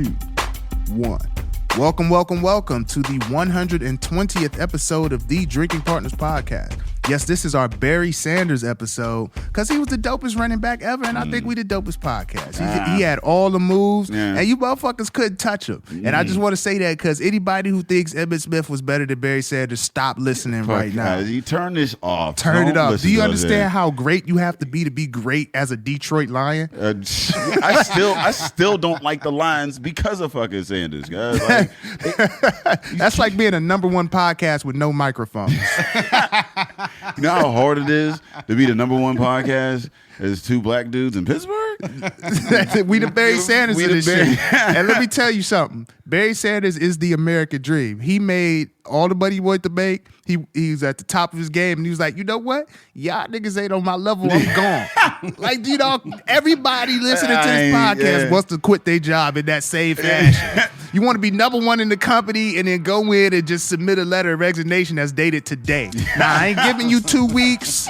2, 1. Welcome to the 120th episode of the Drinking Partners Podcast. Yes, this is our Barry Sanders episode because he was the dopest running back ever, and I think we the dopest podcast. He had all the moves, and you motherfuckers couldn't touch him. And I just want to say that because anybody who thinks Emmitt Smith was better than Barry Sanders, stop listening right now. You turn this off. Turn it off. Do you understand how great you have to be great as a Detroit Lion? I still don't like the Lions because of fucking Sanders, guys. Like, that's like being a number one podcast with no microphones. You know how hard it is to be the number one podcast as two black dudes in Pittsburgh? We the Barry Sanders of this shit. And let me tell you something. Barry Sanders is the American dream. He made all the money he wanted to make. He was at the top of his game, and he was like, you know what? Y'all niggas ain't on my level. I'm gone. Like, you know, everybody listening to this podcast wants to quit their job in that same fashion. You want to be number one in the company and then go in and just submit a letter of resignation that's dated today. Now, I ain't giving you 2 weeks.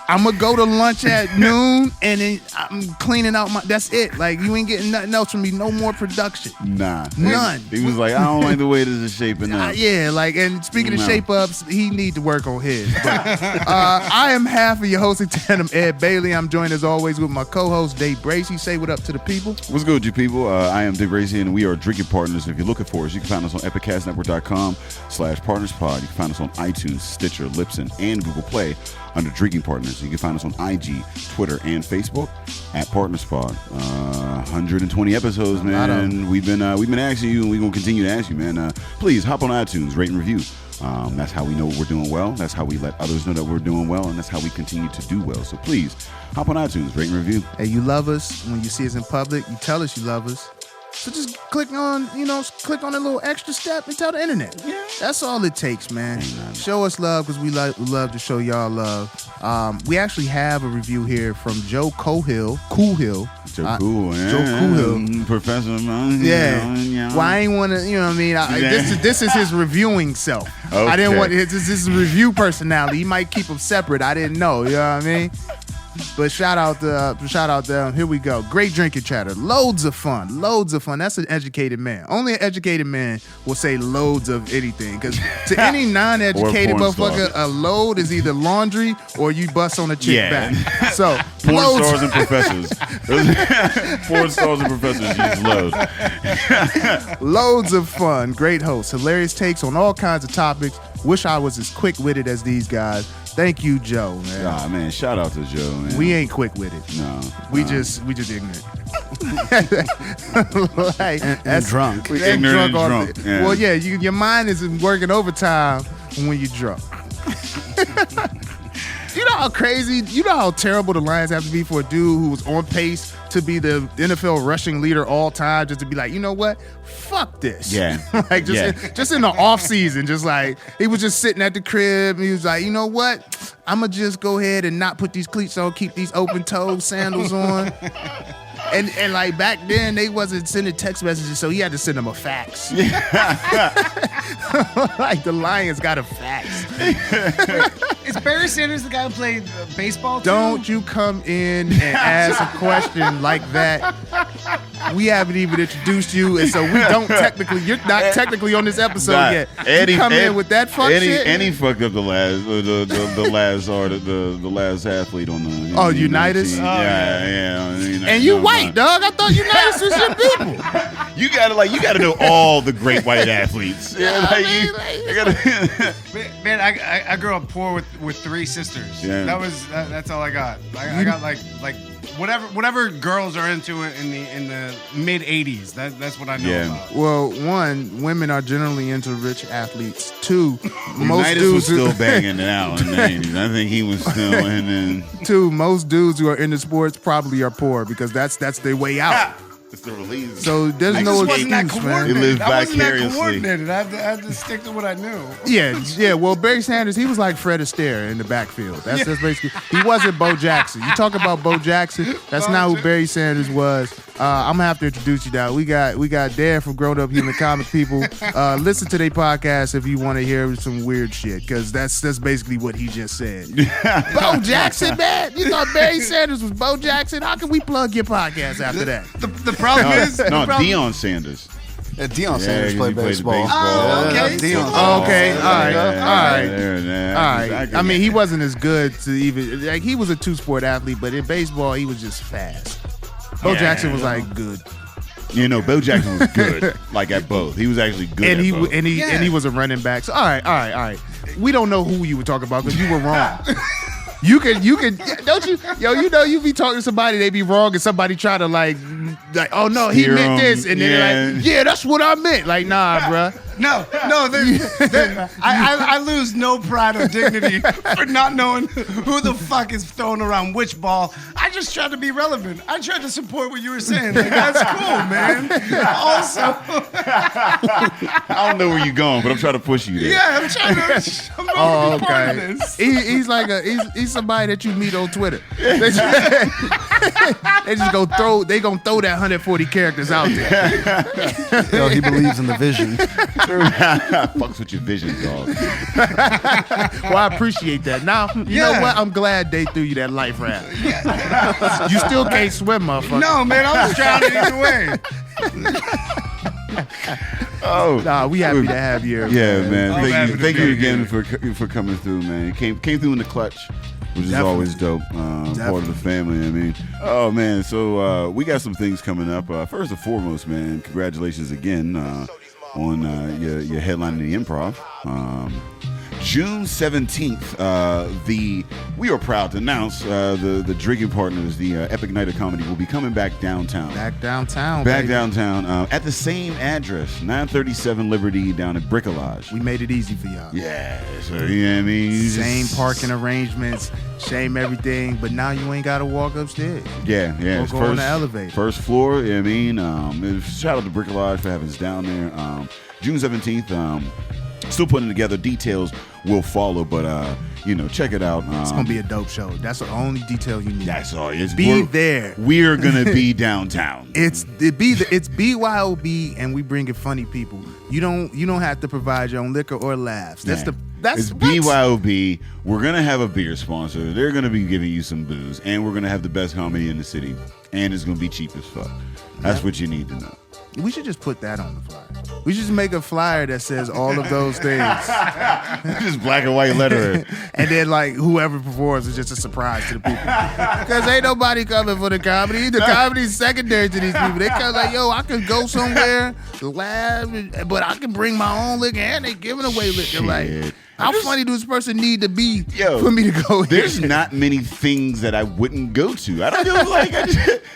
I'm going to go to lunch at noon and then I'm cleaning out that's it. Like, you ain't getting nothing else from me. No more production. Nah. None. He was like, I don't like the way this is shaping up. Yeah, like, and speaking of shape ups, he need to work on his. But, I am half of your hosting tandem, Ed Bailey. I'm joined as always with my co-host, Dave Bracey. Say what up to the people. What's good, you people? I am Dave Bracey, and we are Drinking Partners. If you're looking for us, you can find us on epicastnetwork.com/partnerspod. You can find us on iTunes, Stitcher, Libsyn, and Google Play under Drinking Partners. You can find us on IG, Twitter, and Facebook at PartnersPod. 120 episodes, man. We've been asking you, and we're gonna continue to ask you, man. Please hop on iTunes, rate and review. That's how we know we're doing well. That's how we let others know that we're doing well, and that's how we continue to do well. So please hop on iTunes, rate and review. Hey, you love us when you see us in public. You tell us you love us. So just click on a little extra step and tell the internet. Yeah. That's all it takes, man. Show us love because we love to show y'all love. We actually have a review here from Joe Coolhill. Joe Coolhill. Professor. Yeah. Well, I ain't want to, you know what I mean? This is his reviewing self. Okay. I didn't want this is his review personality. He might keep them separate. I didn't know. You know what I mean? But shout out to them. Here we go. Great drinking chatter. Loads of fun. That's an educated man. Only an educated man will say loads of anything. Because to any non-educated motherfucker, a load is either laundry or you bust on a chick back. So porn stars and professors. Porn stars and professors use load. Loads of fun. Great hosts. Hilarious takes on all kinds of topics. Wish I was as quick-witted as these guys. Thank you, Joe, man. Nah, man, shout out to Joe, man. We ain't quick-witted. No. We just ignorant. and drunk. Ignorant and drunk. Yeah. Well, yeah, your mind is working overtime when you're drunk. You know how crazy, how terrible the Lions have to be for a dude who was on pace to be the NFL rushing leader all time, just to be like, you know what? Fuck this. Yeah. Like just in the off season, just like he was just sitting at the crib and he was like, you know what? I'm gonna just go ahead and not put these cleats on, keep these open toe sandals on. And like back then they wasn't sending text messages, so he had to send them a fax. Like the Lions got a fax. Is Barry Sanders the guy who played baseball too? Don't you come in and ask a question like that. We haven't even introduced you, and so you're not technically on this episode yet. You come in with that fuck shit. And he fucked up the last athlete on the Unitas? Yeah. And you white, dog. I thought Unitas was your people. You gotta know all the great white athletes. Man, I grew up poor with 3 sisters. Yeah. That's all I got. I got like whatever girls are into it in the mid 80s. That's what I know about. Well, 1, women are generally into rich athletes. 2, most dudes was still banging it out in the 80s. I think he was still in. 2, most dudes who are into sports probably are poor because that's their way out. It's the release. So there's no excuse, man. He lived vicariously. I had to stick to what I knew. Yeah. Well, Barry Sanders, he was like Fred Astaire in the backfield. That's basically. He wasn't Bo Jackson. You talk about Bo Jackson. That's not who Barry Sanders was. I'm gonna have to introduce you now. We got Dan from Grown Up Human Comic People. Listen to their podcast if you want to hear some weird shit, because that's basically what he just said. Bo Jackson, man. You thought Barry Sanders was Bo Jackson? How can we plug your podcast after that? The problem is Deion Sanders. Yeah, Deion Sanders played baseball. Oh, okay. Okay, all right. All right. I mean, he wasn't as good to even like he was a two-sport athlete, but in baseball he was just fast. Bo Jackson was like good. You know, Bo Jackson was good, like at both. He was actually good. And at both. and he was a running back. So all right. We don't know who you were talking about because you were wrong. You can, don't you? Yo, you know, you be talking to somebody, they be wrong, and somebody try to like, oh no, he meant this, and then they're like, yeah, that's what I meant. Like, nah, bruh. No. I lose no pride or dignity for not knowing who the fuck is throwing around which ball. I just tried to be relevant. I tried to support what you were saying. Like, that's cool, man. Also, I don't know where you're going, but I'm trying to push you there. Yeah, I'm trying to. I'm part of this. He's like he's somebody that you meet on Twitter. They just gonna throw that 140 characters out there. Yo, he believes in the vision. Fucks with your vision, dog. Well, I appreciate that. Now, you know what? I'm glad they threw you that life raft. You still can't swim, motherfucker. No, man, I was drowning either way. Nah, we happy to have you. Yeah, man. Thank you again for coming through, man. Came through in the clutch, which is always dope. Part of the family. I mean, oh man. So we got some things coming up. First and foremost, man, congratulations again on your headline in the Improv. June 17th, we are proud to announce the Drinking Partners, the Epic Night of Comedy, will be coming back downtown. Back downtown, at the same address, 937 Liberty down at Bricolage. We made it easy for y'all. Yeah, so you know what I mean? Same parking arrangements, same everything, but now you ain't got to walk upstairs. Yeah. Or go on the elevator. First floor, you know what I mean? Shout out to Bricolage for having us down there. June 17th, still putting together. Details will follow, but check it out. It's gonna be a dope show. That's the only detail you need. That's all. Be there. We're gonna be downtown. It's BYOB, and we bring in funny people. You don't have to provide your own liquor or laughs. It's BYOB. We're gonna have a beer sponsor. They're gonna be giving you some booze, and we're gonna have the best comedy in the city, and it's gonna be cheap as fuck. That's what you need to know. We should just put that on the flyer. We should just make a flyer that says all of those things. Just black and white lettering. And then, like, whoever performs is just a surprise to the people. Because ain't nobody coming for the comedy. The comedy's secondary to these people. They come like, yo, I can go somewhere, laugh, but I can bring my own liquor, and they giving away liquor. Like, how funny does this person need to be for me to go There's here? not many things that I wouldn't go to. I don't feel like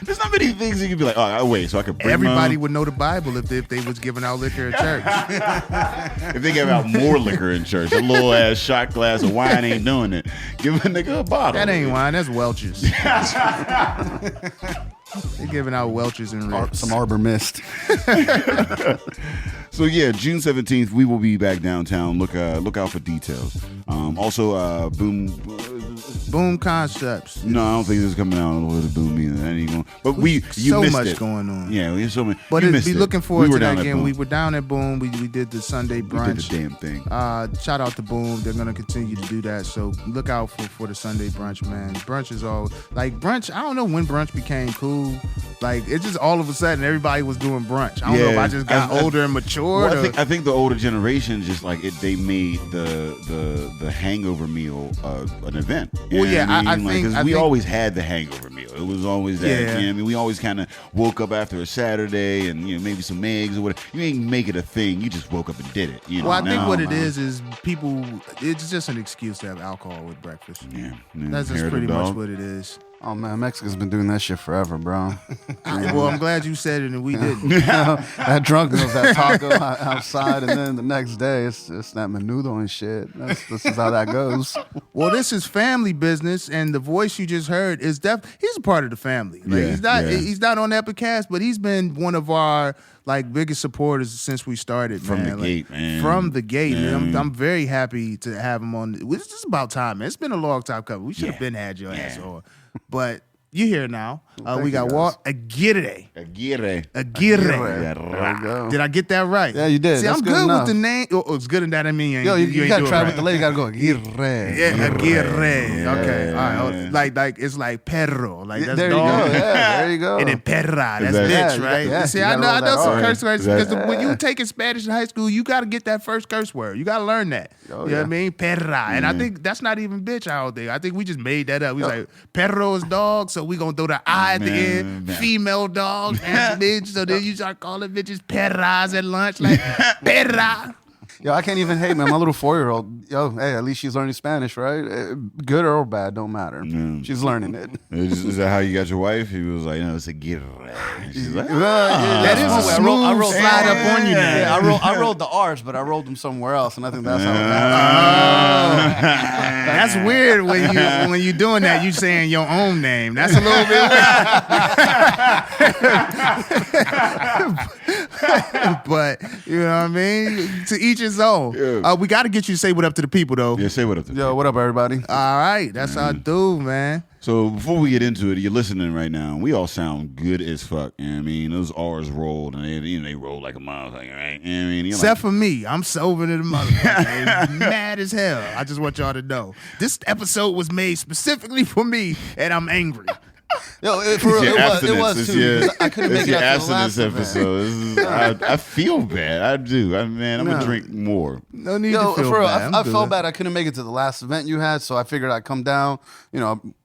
there's not many things that you could be like, oh, wait, so I could bring Everybody would know the Bible if they was giving out liquor at church. If they gave out more liquor in church, a little ass shot glass of wine ain't doing it. Give a nigga a bottle. That ain't wine, that's Welch's. They're giving out Welch's and Ritz. Some Arbor Mist. So yeah, June 17th, we will be back downtown. Look out for details. Also, Boom Concepts. No, I don't think this is coming out with a Boom either. That ain't going. But you so missed much it. going on. Yeah, we have so many. But be looking forward to that again. Boom. We were down at Boom. We did the Sunday brunch. We did the damn thing. Shout out to Boom. They're gonna continue to do that. So look out for the Sunday brunch, man. Brunch is all like brunch. I don't know when brunch became cool. Like it just all of a sudden everybody was doing brunch. I don't know if I just got older and matured. Well, I think the older generation just like it. They made the hangover meal an event. Well, yeah, I think I we think, always had the hangover meal. It was always that. Yeah. You know what I mean, we always kind of woke up after a Saturday and maybe some eggs or whatever. You ain't make it a thing. You just woke up and did it. Well, I think what it is people. It's just an excuse to have alcohol with breakfast. Yeah, that's just pretty much what it is. Oh man, Mexico's been doing that shit forever, bro. Well, I'm glad you said it and we didn't. That drunkenness, that taco outside, and then the next day it's that menudo and shit. This is how that goes. Well, this is family business, and the voice you just heard is he's a part of the family. Like, he's not on Epicast, but he's been one of our biggest supporters since we started. From the gate, man. From the gate, man. I'm very happy to have him on. It's just about time, man. It's been a long time coming. We should have been had your ass on. But You here now. We got Aguirre. Aguirre. Aguirre. There we go. Did I get that right? Yeah, you did. See, That's I'm good good enough. with the name. Oh, it's good in that. I mean, Yo, you ain't gotta do try it with the right. lady. You gotta go Aguirre. Yeah, Aguirre. Yeah. Okay. All right. Like it's like perro. Like that's There you dog. go. Yeah, there you go. And then perra. That's that- bitch, Yeah, right? yeah, See, you I gotta know roll that some R. curse words Is that- because when you taking Spanish in high school, you got to get that first curse word. You got to learn that. You know what I mean? Perra. And I think that's not even bitch, I don't think. I think we just made that up. We was like, perro is dog, so we going to throw the I at the end. Man. Female dog, that's bitch. So then you start calling bitches perras at lunch. Like, perra. Yo, I can't even hate, man. My little 4-year-old. Yo, hey, at least she's learning Spanish, right? Good or bad, don't matter. She's learning it. Is that how you got your wife? He was like, it's Aguirre. She's like, That is a smooth slide up on you now. Yeah, I rolled the R's, but I rolled them somewhere else, and I think that's how it happened. That's weird when you doing that. You saying your own name. That's a little bit weird. But you know what I mean. To each his own. Yeah. We got to get you to say what up to the people though. yeah, say what up to Yo, what up, everybody? All right, that's how I do, man. So before we get into it, you're listening right now. We all sound good as fuck. You know what I mean, those R's rolled, and they rolled like a motherfucker, right? You know what I mean, Except for me, I'm sober to the motherfucker. Mad as hell. I just want y'all to know this episode was made specifically for me, and I'm angry. Yo, for real, it was It's too. your- because I couldn't it's make it your out to the last abstinence event. episode. I feel bad. I do. I'm gonna drink more. No need Yo, to feel for real, bad. I felt bad I couldn't make it to the last event you had, so I figured I'd come down,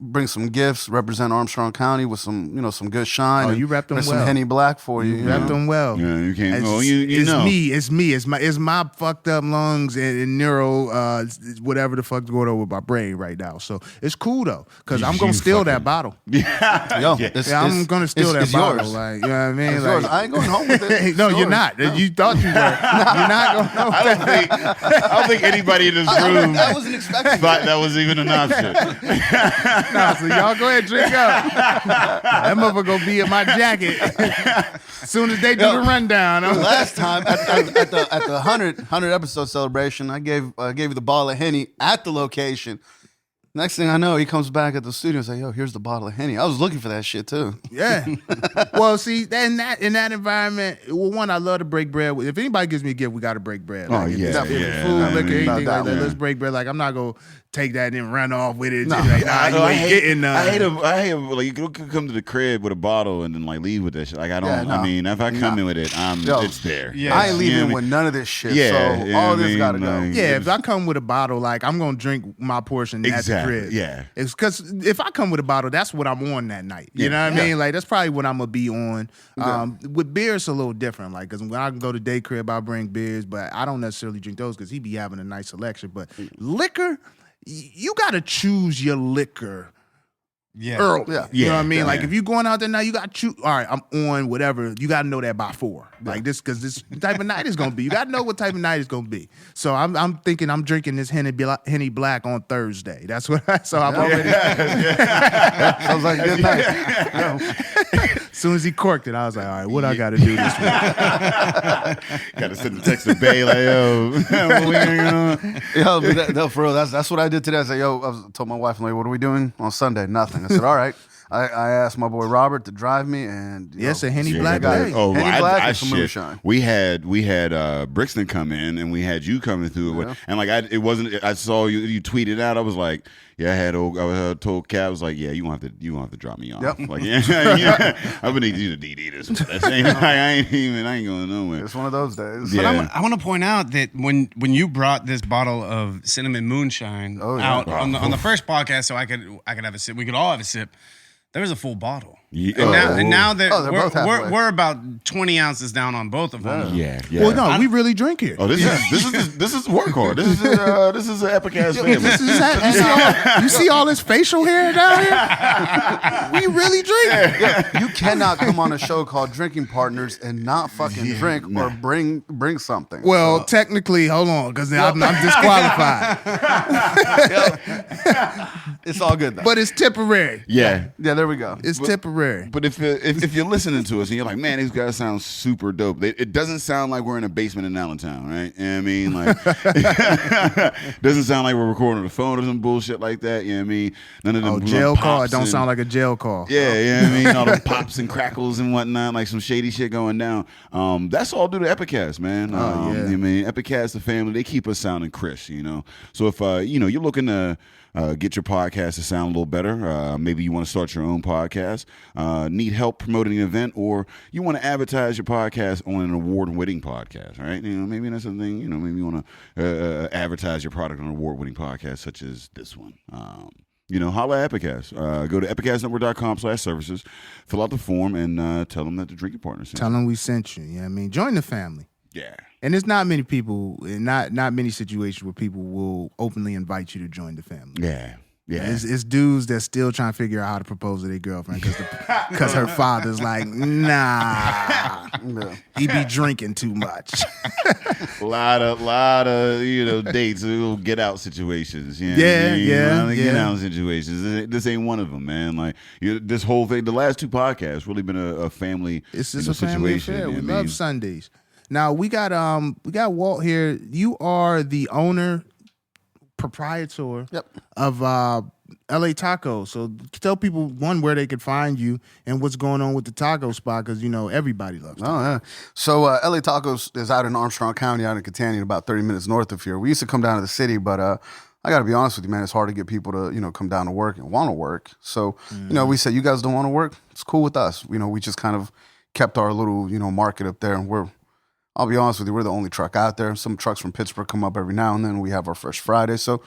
bring some gifts, represent Armstrong County with some, some good shine. Oh, and you repped them there's well. some Henny Black for you. You wrapped them well. Yeah, you can't. It's, Well, you it's know. me. It's me. It's my fucked up lungs and neuro, whatever the fuck's going on with my brain right now. So it's cool though, because I'm gonna steal that bottle. Yo, I'm gonna steal that it's bottle. yours. Like, you know what I mean? It's Like, yours. I ain't going home with it. no, It's you're yours. not. No. You thought you were. You're not going home. I don't think anybody in this room I wasn't expecting thought that was even an option. Nah, so y'all go ahead and drink up. That motherfucker gonna be in my jacket as soon as they do the rundown. I'm Last time at the 100 episode celebration, I gave you the bottle of Henny at the location. Next thing I know, he comes back at the studio and says, "Yo, here's the bottle of Henny." I was looking for that shit too. Yeah. Well, see, in that environment, well, one, I love to break bread. If anybody gives me a gift, we got to break bread. Like, if yeah, it's yeah. food, liquor, anything like that. Yeah. Let's break bread. Like, I'm not gonna take that and then run off with it. No. Like, nah, you ain't getting none. I hate him. Like, you could come to the crib with a bottle and then like leave with that shit. Like, I don't. Yeah, no. I mean, if I come in with it, it's there. Yeah. I ain't leaving You know what I with mean? none of this shit. Yeah, so yeah, all I this mean, gotta go. like- Yeah, if I come with a bottle, like I'm gonna drink my portion at the Exactly, crib. yeah. It's because if I come with a bottle, that's what I'm on that night. You know what I mean? Like that's probably what I'm gonna be on. With beer, it's a little different. Like, cause when I can go to day crib, I bring beers, but I don't necessarily drink those because he be having a nice selection. But liquor, you gotta choose your liquor. Yeah. Early. Yeah. You know what I mean? Yeah. Like if you going out there now, you got to choose. All right, I'm on whatever. You got to know that by 4. Like this, because this type of night is gonna be. You got to know what type of night it's gonna be. So I'm thinking I'm drinking this Henny Black on Thursday. That's what. So I'm already. Sounds like a good night. As soon as he corked it, I was like, all right, what I got to do this week? Got to send a text to Bay like, yo, what we going on? Yo, but no, for real, that's what I did today. I said, I told my wife, I'm like, what are we doing on Sunday? Nothing. I said, all right. I asked my boy Robert to drive me, and Yes, a Henny Yeah, Black got day. it. Oh, Henny Black and some shit. moonshine. We had Brixton come in, and we had you coming through it, and like it wasn't. I saw you tweeted out. I was like, yeah, I told Kat, I was like, yeah, you won't have to drop me off. Yep. Like, yeah, I'm gonna need you to DD this. That's I ain't going nowhere. it's one of those days. Yeah. But I want to point out that when you brought this bottle of cinnamon moonshine out on the first podcast, so I could have a sip, we could all have a sip. There was a full bottle. Yeah. And now that they're both halfway. we're about 20 ounces down on both of them. Yeah. Well, no, we really drink here. Oh, this is work hard. This is an epic ass family. This is you see all this facial hair down here? We really drink. You cannot come on a show called Drinking Partners and not fucking drink or bring something. Well, technically, hold on, because I'm disqualified. It's all good though. But it's temporary. Yeah. Yeah, there we go. It's But rare. But if you're listening to us and you're like, man, these guys sound super dope. It doesn't sound like we're in a basement in Allentown, right? You know what I mean? Like, doesn't sound like we're recording on the phone or some bullshit like that. You know what I mean? None of them jail call. It don't sound like a jail call. Yeah, you know what I mean? All the pops and crackles and whatnot, like some shady shit going down. That's all due to Epicast, man. You know what I mean? Epicast, the family, they keep us sounding crisp, you know? So if, you're looking to get your podcast to sound a little better, maybe you want to start your own podcast, need help promoting an event, or you want to advertise your podcast on an award-winning podcast, right? You know, maybe that's something, maybe you want to advertise your product on an award-winning podcast such as this one. Holla at Epicast. Go to epicastnetwork.com/services, fill out the form, and tell them that the drinking partner sent you. Tell them we sent you. You know what I mean? Join the family. Yeah. And there's not many people, not many situations where people will openly invite you to join the family. Yeah. Yeah. It's dudes that's still trying to figure out how to propose to their girlfriend because her father's like, nah, he be drinking too much. a lot of dates, little get out situations. You know get out situations. This ain't one of them, man. Like this whole thing, the last two podcasts really been a family. It's just a family affair. We love Sundays. Now we got Walt here. You are the owner, proprietor of LA Tacos. So tell people where they could find you and what's going on with the taco spot, because everybody loves tacos. Oh yeah. So LA Tacos is out in Armstrong County, out in Catania, about 30 minutes north of here. We used to come down to the city, but I got to be honest with you, man. It's hard to get people to come down to work and want to work. So we said, you guys don't want to work? It's cool with us. We just kind of kept our little market up there, and I'll be honest with you, we're the only truck out there. Some trucks from Pittsburgh come up every now and then. We have our Fresh Friday. So,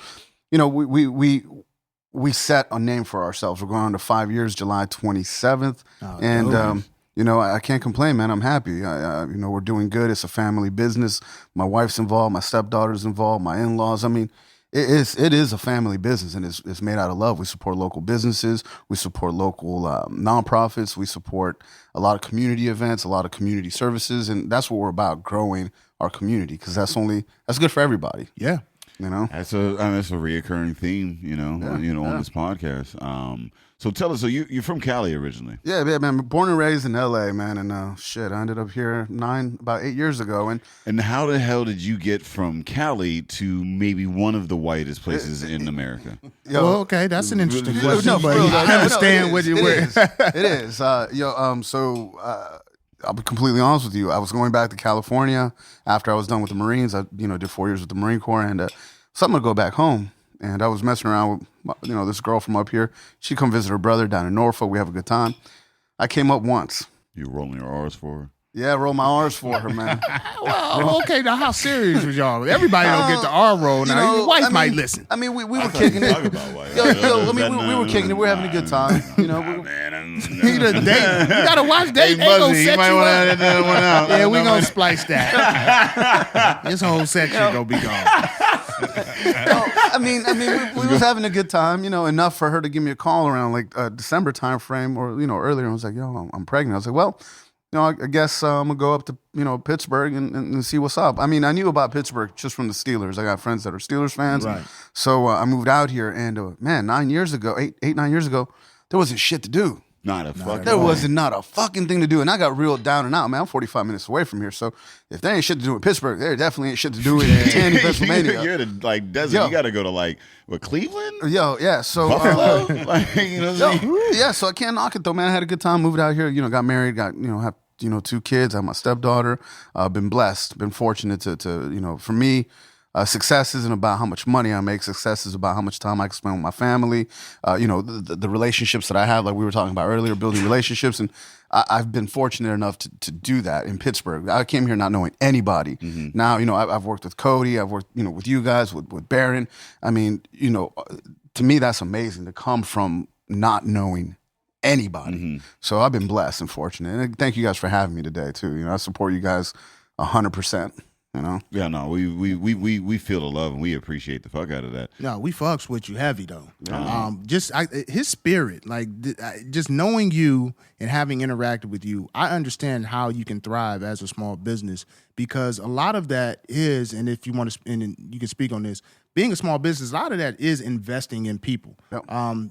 we set a name for ourselves. We're going on to 5 years, July 27th. I can't complain, man. I'm happy. We're doing good. It's a family business. My wife's involved. My stepdaughter's involved. My in-laws. I mean, it is a family business, and it's made out of love. We support local businesses. We support local nonprofits. We support a lot of community events, a lot of community services, and that's what we're about, growing our community, because that's good for everybody. Yeah. That's a reoccurring theme, on this podcast. So tell us, you're from Cali originally? Yeah, man. Born and raised in LA, man, and I ended up here about 8 years ago. And how the hell did you get from Cali to maybe one of the whitest places in America? Okay, that's an interesting question, but I understand what you were. It is. So I'll be completely honest with you. I was going back to California after I was done with the Marines. I did 4 years with the Marine Corps, and so I'm gonna go back home. And I was messing around with this girl from up here. She come visit her brother down in Norfolk. We have a good time. I came up once. You rolling your R's for her? Yeah, roll my R's for her, man. Well, okay, now how serious was y'all? Everybody don't get the R roll now. Your wife might listen. I mean, we were kicking it. We were kicking it. We were having a good time. He the date. You gotta watch date. They gonna set you up. Yeah, we gonna splice that. This whole section gonna be gone. We was having a good time, enough for her to give me a call around like December time frame or earlier. I was like, I'm pregnant. I was like, well, I guess I'm gonna go up to Pittsburgh and see what's up. I mean, I knew about Pittsburgh just from the Steelers. I got friends that are Steelers fans, right. So I moved out here, and 9 years ago, 9 years ago, there wasn't shit to do. There wasn't not a fucking thing to do, and I got real down and out. Man, I'm 45 minutes away from here, so if there ain't shit to do in Pittsburgh, there definitely ain't shit to do in Taney, Pennsylvania. You're the desert. You got to go to Cleveland. Yeah. So Buffalo. So I can't knock it though, man. I had a good time. Moved out here. Got married. Got have 2 kids. I have my stepdaughter. Been blessed. Been fortunate to for me. Success isn't about how much money I make. Success is about how much time I can spend with my family. The relationships that I have, like we were talking about earlier, building relationships. And I've been fortunate enough to do that in Pittsburgh. I came here not knowing anybody. Mm-hmm. Now, I've worked with Cody. I've worked, with you guys, with Barron. I mean, to me, that's amazing to come from not knowing anybody. Mm-hmm. So I've been blessed and fortunate. And thank you guys for having me today, too. I support you guys 100%. Yeah, no, we feel the love and we appreciate the fuck out of that. No, we fucks with you heavy though. His spirit, like just knowing you and having interacted with you, I understand how you can thrive as a small business, because a lot of that is, and if you want to, and you can speak on this, being a small business, a lot of that is investing in people. Yep.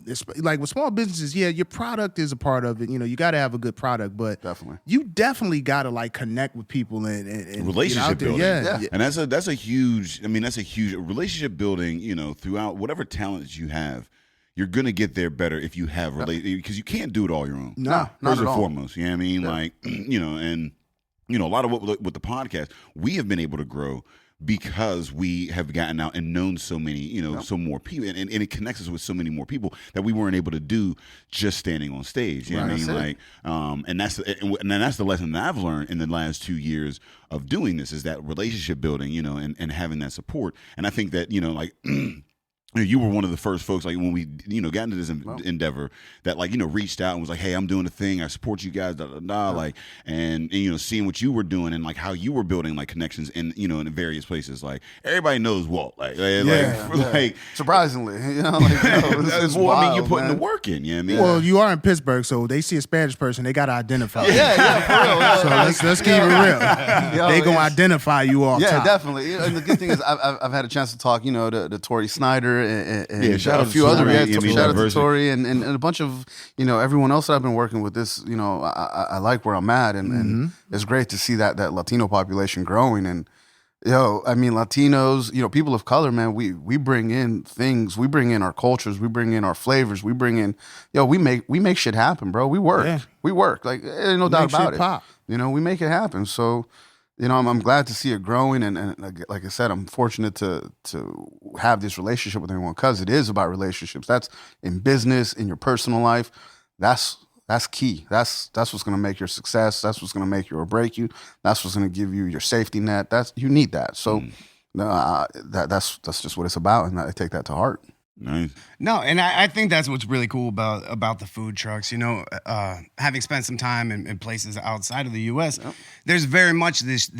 It's like with small businesses, yeah, your product is a part of it. You know, you got to have a good product, but you definitely got to like connect with people and relationship building. Yeah. And that's a huge relationship building. You know, throughout whatever talents you have. You're gonna get there better if you have because you can't do it all your own. No, first and foremost, you know what I mean? Yeah. Like, you know, and you know, a lot of what with the podcast, we have been able to grow because we have gotten out and known so many, you know, so more people, and it connects us with so many more people that we weren't able to do just standing on stage. You know what I mean? Like, and that's the lesson that I've learned in the last 2 years of doing this is that relationship building, you know, and having that support. And I think that, you know, like. You were one of the first folks, like when we, you know, got into this endeavor that, like, you know, reached out and was like, "Hey, I'm doing a thing. I support you guys." Like, and you know, seeing what you were doing and like how you were building like connections in, you know, in various places. Like everybody knows Walt. Like surprisingly, you know, like, it's well, wild, I mean, you're putting man. the work in. You know what I mean? Well, you are in Pittsburgh, so they see a Spanish person, they got to identify. Yeah, for real. So let's keep it real. They gonna identify you all. Yeah, top. definitely. And the good thing is, I've had a chance to talk, you know, to Tori Snyder and shout out a few to other Tori, guys. I mean, Shout out to Tori and a bunch of, you know, everyone else that I've been working with. This, you know, I like where I'm at, and it's great to see that Latino population growing. And I mean, Latinos, you know, people of color, man, we bring in things, we bring in our cultures, we bring in our flavors, we bring in, we make shit happen, bro. We work, like ain't no doubt about it. Pop. You know, we make it happen. So. You know, I'm glad to see it growing, and like I said, I'm fortunate to have this relationship with everyone because it is about relationships. That's in business, in your personal life. That's key. That's what's going to make your success. That's what's going to make you or break you. That's what's going to give you your safety net. You need that. So that's just what it's about, and I take that to heart. Nice. No, and I think that's what's really cool about the food trucks. You know, having spent some time in places outside of the U.S., there's very much this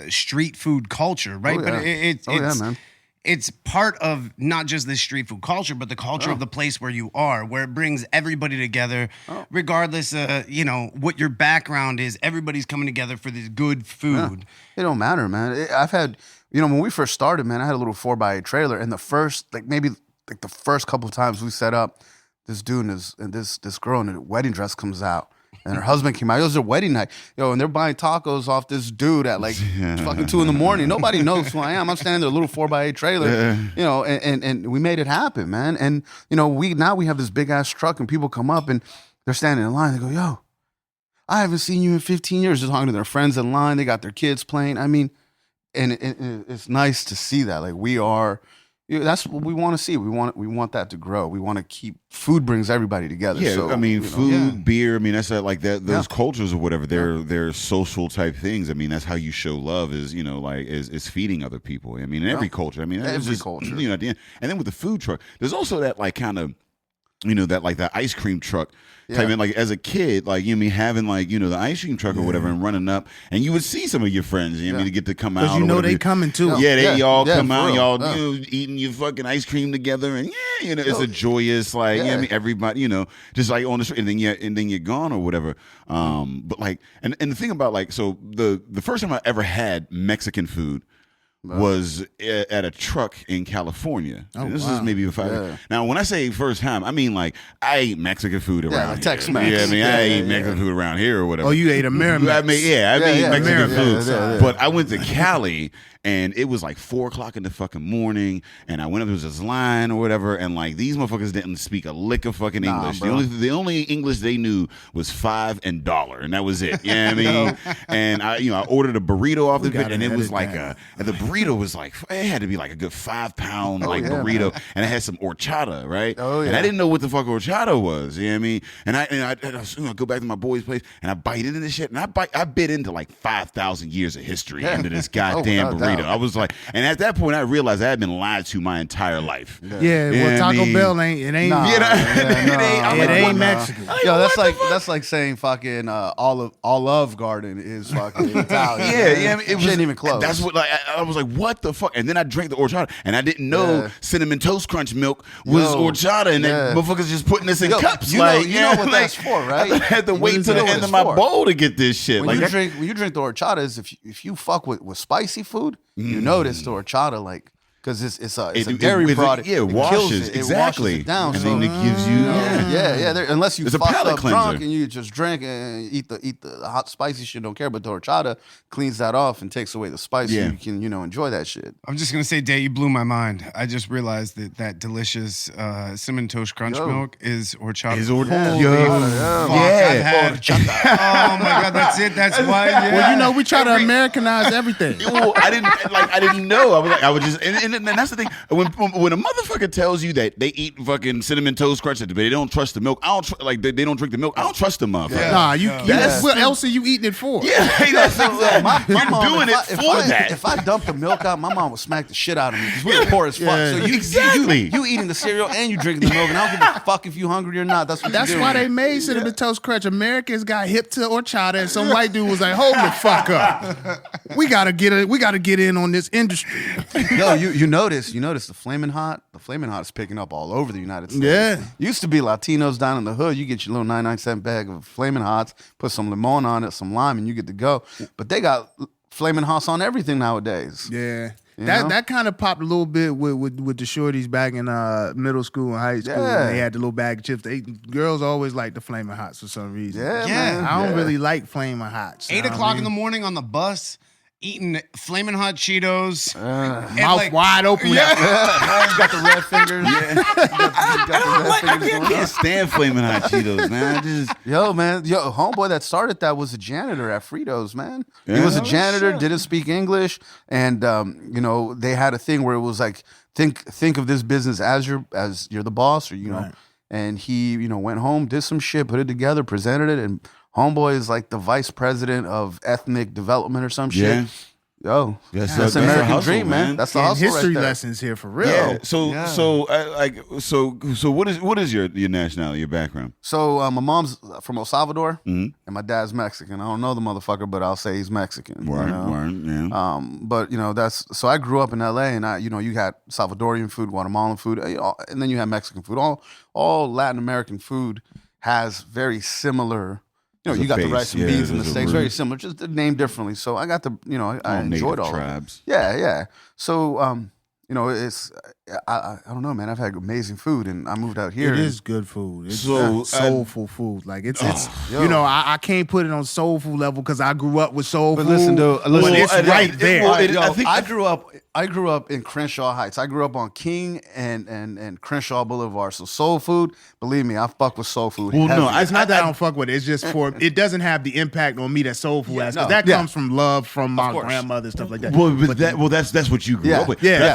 street food culture, right? Oh, yeah. But it's part of not just this street food culture, but the culture of the place where you are, where it brings everybody together, regardless of, you know, what your background is. Everybody's coming together for this good food. It don't matter, man. I've had, you know, when we first started, man, I had a little 4x8 trailer, and the first, like the first couple of times we set up, this dude and this girl in a wedding dress comes out, and her husband came out. It was their wedding night, and they're buying tacos off this dude at like fucking 2 a.m. Nobody knows who I am. I'm standing in a little 4x8 trailer, you know, and we made it happen, man. And you know, we have this big ass truck, and people come up and they're standing in line. They go, "Yo, I haven't seen you in 15 years." They're talking to their friends in line. They got their kids playing. I mean, and it's nice to see that. Like we are. That's what we want to see. We want that to grow. We want to keep food brings everybody together. Yeah, so, I mean, food, beer. I mean, that's like that. Those cultures or whatever. They're social type things. I mean, that's how you show love. Is you know like is feeding other people. I mean, in every culture. I mean, every culture. You know, at the end. And then with the food truck, there's also that like kind of, you know, that like that ice cream truck. Type in, like as a kid, like you know, me having like you know the ice cream truck or whatever, and running up, and you would see some of your friends, you know, to get to come out. Because you know they coming too. Yeah, they all come out, y'all you know, eating your fucking ice cream together, and you know, it's a joyous like, you know, I mean, everybody, you know, just like on the street, and then you're gone or whatever. But like, and the thing about like, so the first time I ever had Mexican food was at a truck in California. This is maybe 5 years. Now, when I say first time, I mean like I ate Mexican food around here. Tex-Mex. Yeah, I mean I ate Mexican food around here or whatever. Oh, you ate American. I mean, I ate Mexican food. But I went to Cali and it was like 4:00 in the fucking morning, and I went up, there was this line or whatever, and like these motherfuckers didn't speak a lick of fucking English. The only English they knew was $5 and $1, and that was it. You know what I mean? And I ordered a burrito off the bit, and it was like and the burrito was like, it had to be like a good 5-pound burrito, and it had some horchata, right? And I didn't know what the fuck horchata was. You know what I mean? And I go back to my boy's place, and I bite into this shit, and I bit into like 5,000 years of history into this goddamn burrito. I was like, and at that point, I realized I had been lied to my entire life. Well, Taco Bell ain't Mexican. Yo, that's like saying fucking Olive Garden is fucking Italian. It wasn't even close. That's what like I was like, what the fuck? And then I drank the horchata, and I didn't know cinnamon toast crunch milk was horchata, and then motherfuckers just putting this in cups. You know what that's for, right? I had to wait till the end of my bowl to get this shit. When you drink the horchata, is if you fuck with spicy food, you notice the horchata like because it's a dairy product. Yeah, it washes exactly. It washes it down, and so then it gives you unless you it's a fucked palate up cleanser. drunk and you just drink and eat the hot spicy shit, don't care. But the horchata cleans that off and takes away the spice. So you can enjoy that shit. I'm just gonna say, Day, you blew my mind. I just realized that delicious cinnamon toast crunch milk is horchata. Oh my god, that's it. That's why. Yeah. Well, we try to Americanize everything. Well, I didn't know. I was just, and that's the thing. When a motherfucker tells you that they eat fucking cinnamon toast crunch, but they don't trust the milk, they don't drink the milk. I don't trust the motherfucker. Nah, what else are you eating it for? Yeah, that's exactly. You're mom, doing it for that. If I dumped the milk out, my mom would smack the shit out of me because we were poor as fuck. Yeah. So you eating the cereal and you drinking the milk, and I don't give a fuck if you hungry or not. That's why they made cinnamon toast crunch. Americans got hip to horchata, and some white dude was like, "Hold the fuck up, we gotta get in on this industry." Yo, you notice the Flamin' Hot is picking up all over the United States. Yeah, used to be Latinos down in the hood. You get your little 99-cent bag of Flamin' Hots, put some limon on it, some lime, and you get to go. But they got Flamin' Hots on everything nowadays. Yeah. That kind of popped a little bit with the shorties back in middle school and high school. Yeah. They had the little bag of chips. Girls always like the Flamin' Hots for some reason. Yeah, man. I don't really like Flamin' Hots. 8 o'clock in the morning on the bus, eating Flamin' Hot Cheetos, mouth wide open. Got the red fingers. I can't stand Flamin' Hot Cheetos, man. Homeboy that started that was a janitor at Fritos, man. He was a janitor, didn't speak English, and they had a thing where it was like think of this business as you're the boss, or Right. And he went home, did some shit, put it together, presented it, and homeboy is like the vice president of ethnic development or some shit. Yo, that's an American hustle, dream, man. That's the hustle history right there. lessons here for real. Yeah. So what is your nationality, your background? So my mom's from El Salvador, and my dad's Mexican. I don't know the motherfucker, but I'll say he's Mexican. Word, yeah. But that's so I grew up in L.A. and you had Salvadorian food, Guatemalan food, and then you had Mexican food. All Latin American food has very similar. You got the rice and beans and the steaks, very similar, just named differently. So I got the, I enjoyed all tribes. Yeah. So, it's I don't know, man. I've had amazing food, and I moved out here. It is good food. It's So, soulful food. Like I can't put it on soul food level because I grew up with soul food. Listen, but it's right there. I grew up in Crenshaw Heights. I grew up on King and Crenshaw Boulevard. So soul food, believe me, I fuck with soul food. Well, heavy. no, It's not that I don't fuck with it. It's just it doesn't have the impact on me that soul food has. Because that comes from love from my grandmother and stuff like that. That's what you grew up with. Yeah. But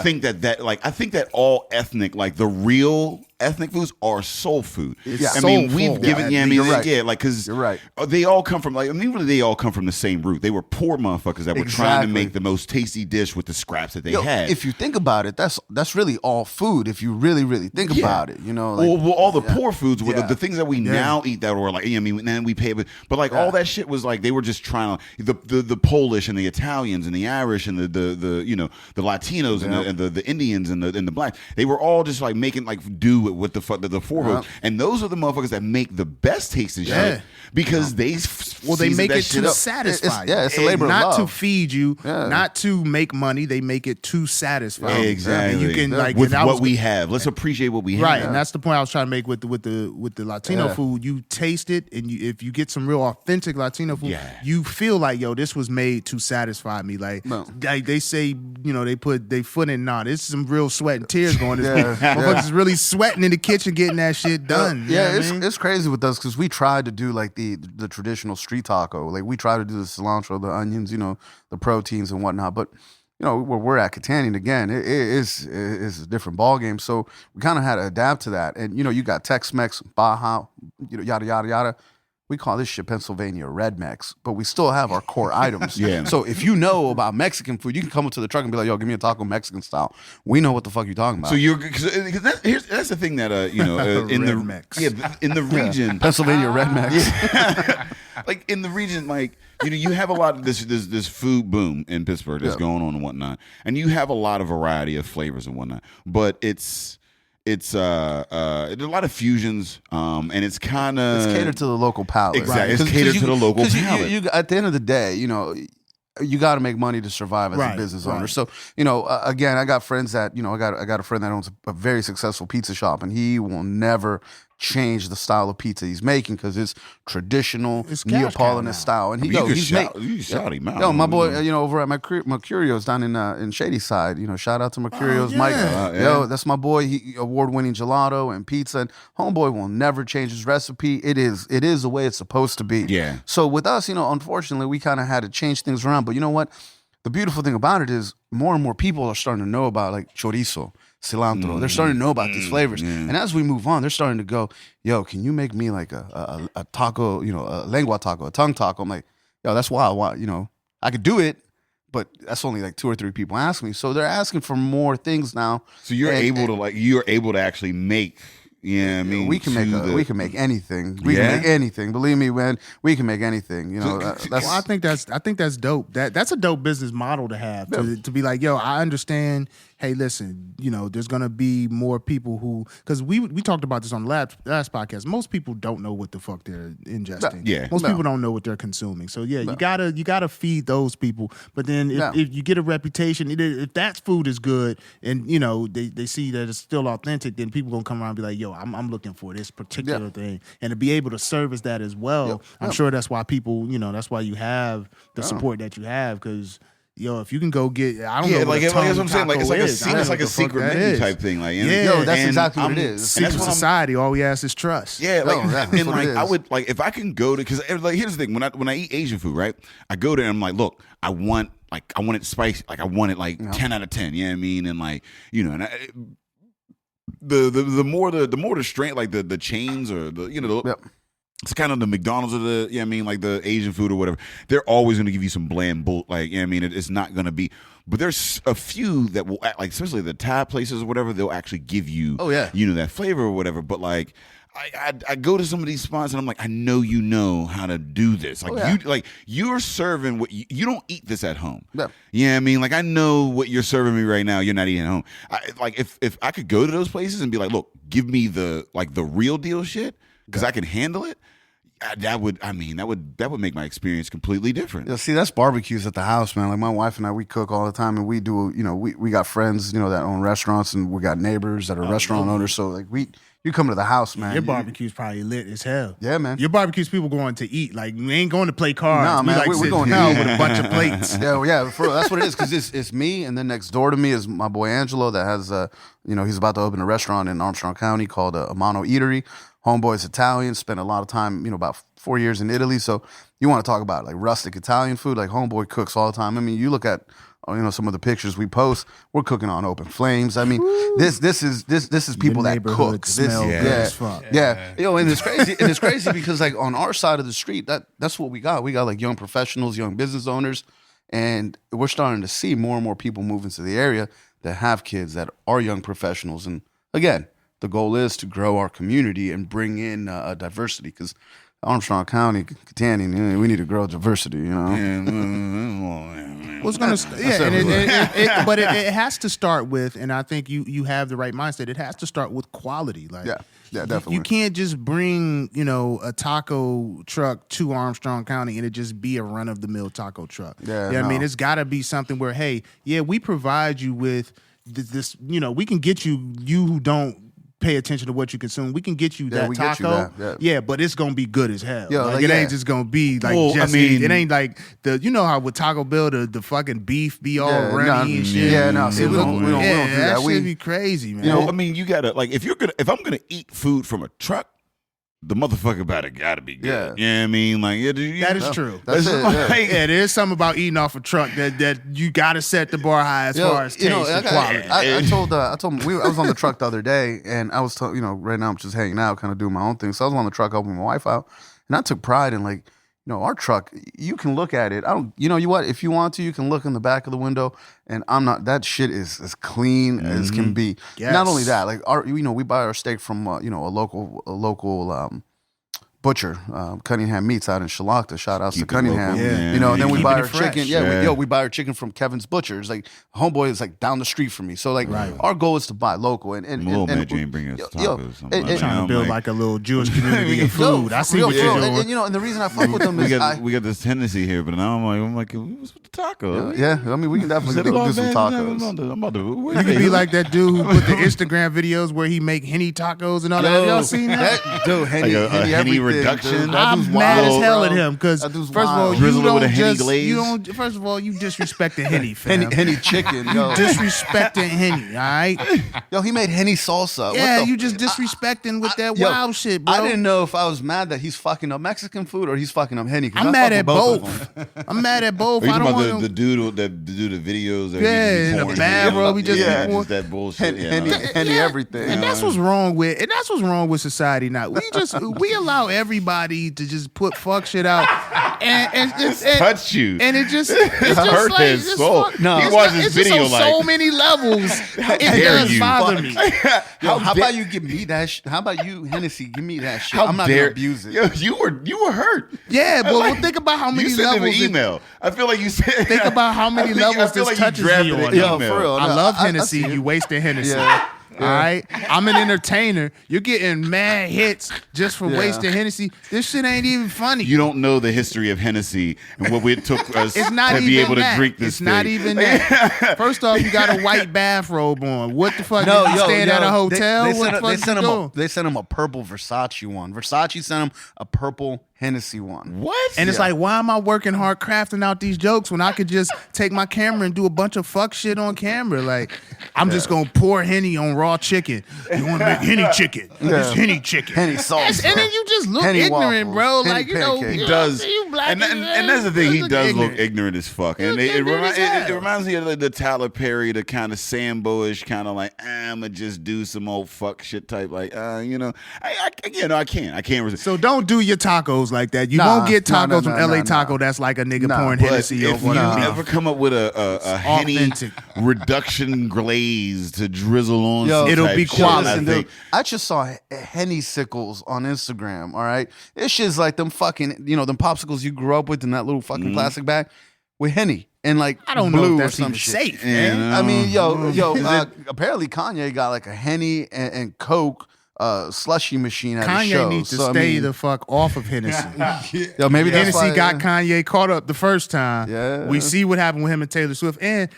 I think that all ethnic, like the real ethnic foods are soul food. It's we've given, you're right. because you're right. They all come from they all come from the same root. They were poor motherfuckers that were trying to make the most tasty dish with the scraps that they had. If you think about it, that's really all food. If you really, really think about it, all the poor foods were the things that we now eat that were like, then we pay, but like all that shit was like they were just trying to the Polish and the Italians and the Irish and the Latinos and the Indians and the blacks. They were all just like making like do with the four foods, and those are the motherfuckers that make the best tasting shit because they make it to satisfy you. It's a labor of love. Not to feed you, not to make money. They make it to satisfy you. Exactly. You can with what we have. Let's appreciate what we have. Right, and that's the point I was trying to make with the Latino food. You taste it, and if you get some real authentic Latino food, you feel like, yo, this was made to satisfy me. Like they say, they put their foot in. Nah, there's some real sweat and tears going. Motherfuckers really sweating in the kitchen getting that shit done. It's crazy with us because we tried to do like the traditional street taco. Like we try to do the cilantro, the onions, the proteins and whatnot. But where we're at Catanian again, it is a different ball game. So we kind of had to adapt to that. And you got Tex-Mex, Baja, yada yada yada. We call this shit Pennsylvania Red Mex, but we still have our core items. So if you know about Mexican food, you can come up to the truck and be like, "Yo, give me a taco Mexican style." We know what the fuck you're talking about. So that's the thing that in the region, Pennsylvania Red Mex. Like in the region, like you have a lot of this food boom in Pittsburgh that's going on and whatnot, and you have a lot of variety of flavors and whatnot, but it's there's a lot of fusions, and it's kind of catered to the local palate. Exactly, it's catered to the local palate. You, at the end of the day, you got to make money to survive as a business owner. So, again, I got friends that, I got a friend that owns a very successful pizza shop, and he will never change the style of pizza he's making because it's traditional Neapolitan style. And you shout him out. Yo, my boy, over at Mercurio's down in Shady Side, shout out to Mercurio's Mike. Yo, that's my boy. He award-winning gelato and pizza. And homeboy will never change his recipe. It is the way it's supposed to be. Yeah. So with us, unfortunately, we kind of had to change things around. But you know what? The beautiful thing about it is more and more people are starting to know about like chorizo, cilantro. They're starting to know about these flavors. And as we move on, they're starting to go, yo, can you make me like a taco, a lengua taco, a tongue taco? I'm like, yo, that's why I want, I could do it, but that's only like 2 or 3 people ask me. So they're asking for more things now. So you're able to actually make. Yeah, I mean, we can make anything. We can make anything. Believe me, man, we can make anything. I think that's dope. That's a dope business model to have. To be like, yo, I understand. Hey, listen, there's gonna be more people who, because we talked about this on the last podcast. Most people don't know what the fuck they're ingesting. Yeah, most people don't know what they're consuming. So you gotta feed those people. But then if you get a reputation, if that food is good and they see that it's still authentic, then people gonna come around and be like, yo, I'm looking for this particular thing, and to be able to service that as well. I'm sure that's why people, that's why you have the support that you have, because. Yo, if you can go get, I don't know what that's what I'm saying. Like it's like a secret menu type thing. Like, that's exactly what it is. Secret society. All we ask is trust. Yeah, I would like if I can go to, because like here's the thing, when I eat Asian food, right? I go there and I'm like, look, I want it spicy, like I want it like 10 out of 10. You know what I mean? And like and the more the strength, like the chains or the it's kind of the McDonald's or the, like the Asian food or whatever. They're always going to give you some bland bull. Like, it's not going to be. But there's a few that will act, like, especially the Thai places or whatever, they'll actually give you, that flavor or whatever. But like, I go to some of these spots and I'm like, I know you know how to do this. Like you're serving what you don't eat this at home. Yeah. You know what I mean? Like, I know what you're serving me right now. You're not eating at home. If I could go to those places and be like, look, give me the real deal shit because I can handle it. That would make my experience completely different. Yeah, see, that's barbecues at the house, man. Like my wife and I, we cook all the time, and we do. We got friends, that own restaurants, and we got neighbors that are restaurant owners. So like you come to the house, man. Your barbecue's probably lit as hell. Yeah, man. Your barbecue's people going to eat. Like we ain't going to play cards. Nah, man, we're going to eat with a bunch of plates. Yeah, for real, that's what it is. Because it's me, and then next door to me is my boy Angelo that has he's about to open a restaurant in Armstrong County called Amano Eatery. Homeboy's Italian, spent a lot of time, about 4 years in Italy. So you want to talk about like rustic Italian food, like homeboy cooks all the time. I mean, you look at some of the pictures we post, we're cooking on open flames. I mean, this is people that cook. Yeah. And it's crazy. And it's crazy because like on our side of the street, that's what we got. We got like young professionals, young business owners, and we're starting to see more and more people move into the area that have kids that are young professionals. And again, the goal is to grow our community and bring in diversity, because Armstrong County, Catania, we need to grow diversity, but it has to start with, and I think you have the right mindset. It has to start with quality. Like, yeah, definitely. You can't just bring a taco truck to Armstrong County and it just be a run of the mill taco truck. I mean, it's got to be something where, hey, we provide you with this. We can get you who don't pay attention to what you consume. We can get you that taco. But it's gonna be good as hell. It ain't just gonna be like it ain't like the how with Taco Bell the fucking beef be all runny and shit. See, we don't do that. That should be crazy, man. You gotta like if I'm gonna eat food from a truck, the motherfucker gotta be good. Yeah. You know what I mean? Like, that is true. That's it. There's something about eating off a truck that you gotta set the bar high as far as taste and quality. I told him I was on the truck the other day, and I was right now I'm just hanging out, kind of doing my own thing. So I was on the truck helping my wife out, and I took pride in like, our truck, you can look at it. What? If you want to, you can look in the back of the window, and that shit is as clean as can be. Yes. Not only that, like we buy our steak from a local butcher, Cunningham Meats out in Shalakta. Shout outs to Keep it Cunningham. local. Yeah. You know, and then we Keeping buy it our fresh. chicken. Yeah. We buy our chicken from Kevin's Butchers. Like homeboy is like down the street from me. So like our goal is to buy local. And I'm a little mad you ain't bringing us tacos. I'm Trying to build like a little Jewish community of food. I see what you're doing. And you know, and the reason I fuck with them is we got this tendency here, but now I'm like, what's with the taco? yeah. I mean, we can definitely go do some tacos. I'm about to. You could be like that dude who put the Instagram videos where he make Henny tacos and all that. Have y'all seen that? Dude, Henny, Like a Henny everything, reduction? dude. That dude's I'm mad wild, as hell bro. at him because That first dude's of all, wild. you Drizzle it don't with a Henny just glaze? you don't. First of all, you disrespecting Henny, fam. Henny chicken, yo. Disrespecting Henny, all right? Yo, he made Henny salsa. Yeah, What the you just disrespecting with that Yo, wild shit, bro. I didn't know if I was mad that he's fucking up Mexican food or he's fucking up Henny. 'cause I'm I mad fuck at with of both. them. I'm mad at both. Are you I talking don't about want the dude that do the videos? That Yeah, he just in be a pouring bathrobe, he just be yeah, pouring- just that bullshit. Henny everything. And that's what's wrong with society now. We allow everybody to just put fuck shit out and touch you. and it's just hurt like, his just soul. fuck- No. He it's watched not- this it's just video on like, so many levels. It dare does you. bother me. Yo, how dare- about you give me that? How about you, Hennessy? Give me that shit. How I'm not dare gonna abuse it. Yo, you were hurt. Yeah, but well, think about how You many sent him an levels. email. I feel like you said. Think about how many levels I feel this like you touches me drafted on. an Yo, email. for real. I No, love I Hennessy. see it. You wasting Hennessy. Yeah. All right, I'm an entertainer. You're getting mad hits just for Yeah. wasting Hennessy. This shit ain't even funny. You don't know the history of Hennessy and what it took us It's not to even be able that. to drink this It's thing. not even that. First off, you got a white bathrobe on. What the fuck? No, you yo, staying yo, at a hotel? They, What the fuck they sent you him doing? they sent him a purple Versace one. Versace sent him a purple Hennessy one. What? And it's like, why am I working hard crafting out these jokes when I could just take my camera and do a bunch of fuck shit on camera? Like, I'm just gonna pour Henny on raw chicken. You want to make Henny chicken? It's Henny chicken. Henny salsa. And then you just look Henny ignorant, waffles. bro. Henny Like, you know, pancakes. He you does, know, you black and that's the thing. He does ignorant. look ignorant as fuck, and Look it ignorant as hell. reminds me of like the Tyler Perry, the kind of Sambo-ish kind of like I'ma just do some old fuck shit type. Like, you know, I can't resist. So don't do your tacos like that. You Nah, won't get nah, tacos nah, from nah, LA nah, Taco. nah. That's like a nigga Nah, pouring But Hennessy if over you the beef. ever come up with a Henny Authentic. reduction glaze to drizzle on, Yo, some it'll type be shit, quality. I Listen, think. dude, I just saw Henny sickles on Instagram. All right, this shit's like them fucking, you know, them popsicles you grew up with in that little fucking Mm-hmm. plastic bag with Henny and like I don't blue know if or that's some even shit. safe, Yeah, man. no. I mean, yo, apparently Kanye got like a Henny and Coke slushy machine at his Kanye shows. needs to So, I stay mean, the fuck off of Hennessy. Yo, maybe that's Hennessy why, got Kanye caught up the first time. Yeah. We see what happened with him and Taylor Swift. And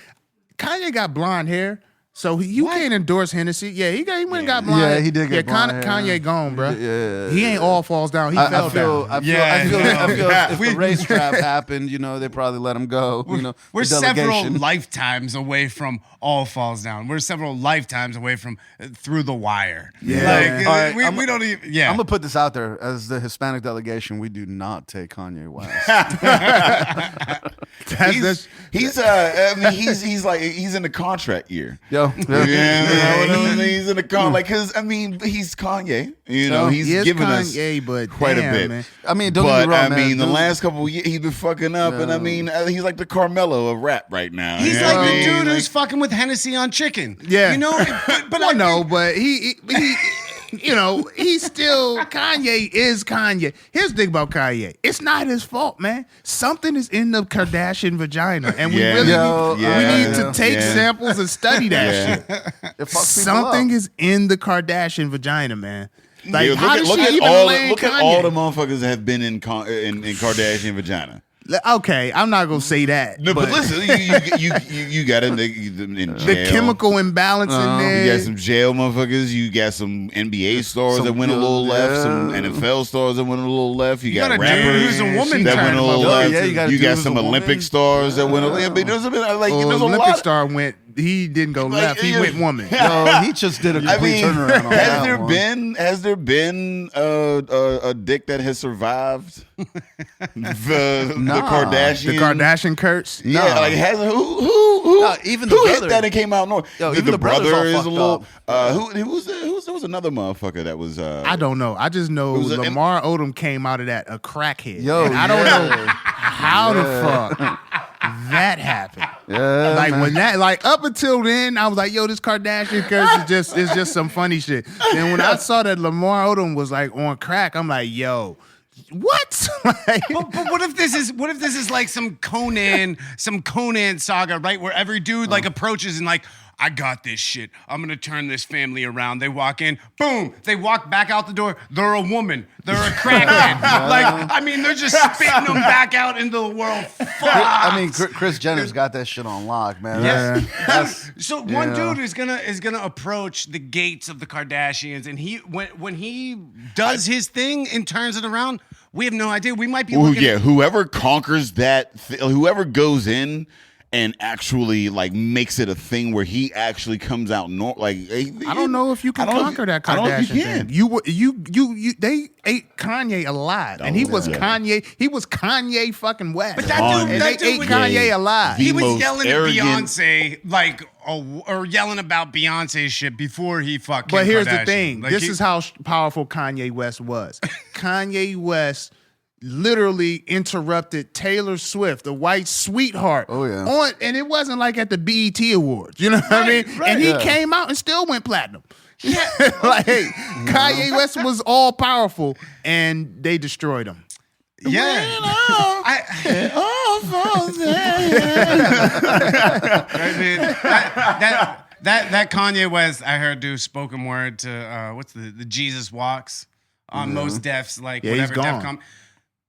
Kanye got blonde hair. So you can't endorse Hennessy. Yeah, he went and got blonde. Yeah, he did get blonde hair. Kanye gone, bro. Yeah. He ain't all falls down. He fell I feel, down. I feel, Yeah, I feel, I feel if We- the race trap happened, you know, they probably let him go. You know, We're the several delegation. lifetimes away from all falls down. We're several lifetimes away from Through the Wire. Yeah. Like, All right, we don't even. Yeah, I'm gonna put this out there as the Hispanic delegation. We do not take Kanye West. He's in the contract year. Yo, He's in the con like because I mean he's Kanye. You know, he's He is given Kanye, us but quite damn, a bit. man. I mean, don't get But me wrong, I man. mean, the Dude- last couple of years he's been fucking up, and I mean he's like the Carmelo of rap right now. he's you know like what I the mean? dude Like, who's fucking with Hennessy on chicken. Yeah. you know. But Well, I no, think- but he you know, he's still Kanye is Kanye. Here's the thing about Kanye. It's not his fault, man. Something is in the Kardashian vagina. And we Yeah. really Yo, need, yeah, we need yeah, to take yeah. samples and study that Yeah. shit. It fucks people Something up. is in the Kardashian vagina, man. Like, yeah, how does look she at even all land look at Kanye? all the motherfuckers that have been in Kardashian vagina. Okay, I'm not gonna say that. No, but listen, you got in jail. the chemical imbalance in there. You got some jail motherfuckers. You got some NBA stars that went a little left. Some NFL stars that went a little left. You got got a dude rappers who's a woman that trying went a to little fuck. left. Yeah, you got a you dude got who's some a woman. Olympic stars that went a little. I mean, there's a Olympic lot. star went. He didn't go left. He yeah. went woman. Yo, he just did a I complete mean, turnaround on that has there been a dick that has survived the Kardashian? The Kardashian curse. Yeah, Nah. like has who Nah, even the who hit brother- that and came out north? Yo, even the brother's all brother is a fucked little. up. There was another motherfucker that was. I don't know. I just know was a- Lamar Odom came out of that a crackhead. Yo, And I don't yeah. know how the fuck that happened. Yeah, Like man. when that, like up until then, I was like, "Yo, this Kardashian curse is just some funny shit." Then when I saw that Lamar Odom was like on crack, I'm like, "Yo, what? Like, but what if this is like some Conan saga, right? Where every dude like approaches and like, I got this shit. I'm gonna turn this family around. They walk in, boom. They walk back out the door. They're a woman. They're a crackhead. Like, I mean, they're just spitting them back out into the world. Fuck. I mean, Kris Jenner's got that shit on lock, man. Yes. So one dude is gonna approach the gates of the Kardashians, and when he does his thing and turns it around, we have no idea. We might be looking. Yeah, whoever conquers that, whoever goes in and actually like makes it a thing where he actually comes out like I don't know if you can conquer that Kardashian thing. They ate Kanye alive, and he was Kanye. He was Kanye fucking West. But that dude ate Kanye alive. He was yelling at Beyonce like, or yelling about Beyonce's shit before he fucked. But here's Kardashian. the thing: like this is how powerful Kanye West was. Kanye West literally interrupted Taylor Swift, the white sweetheart. Oh yeah. And it wasn't like at the BET Awards. You know what I mean? Right, and he came out and still went platinum. Yeah. Like Kanye West was all powerful, and they destroyed him. Yeah. That Kanye West, I heard do spoken word to what's the Jesus Walks on Mos Def's like whatever Def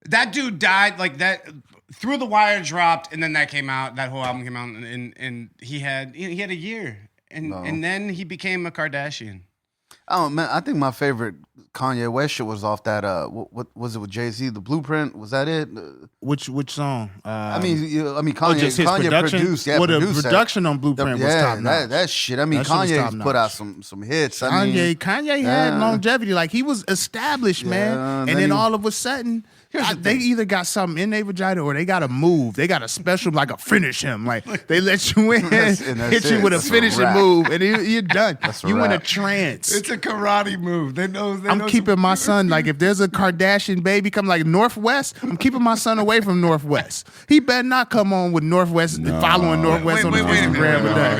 That dude died like that. Through the Wire dropped, and then that came out. That whole album came out, and he had a year, and then he became a Kardashian. Oh man, I think my favorite Kanye West shit was off that. What was it with Jay-Z? The Blueprint, was that it? Which song? I mean, Kanye. Just his Kanye production? produced. Well, the produced production on Blueprint was top notch. That shit. I mean, Kanye put out some hits. Kanye had longevity. Like he was established, man. And then all of a sudden, they either got something in their vagina or they got to move. They got a special, like a finish him. Like they let you in, hit you with a finishing move, and you're done. You in a trance. It's a karate move. I'm keeping my son, like if there's a Kardashian baby come like Northwest, I'm keeping my son away from Northwest. He better not come on with Northwest, following Northwest on Instagram with that.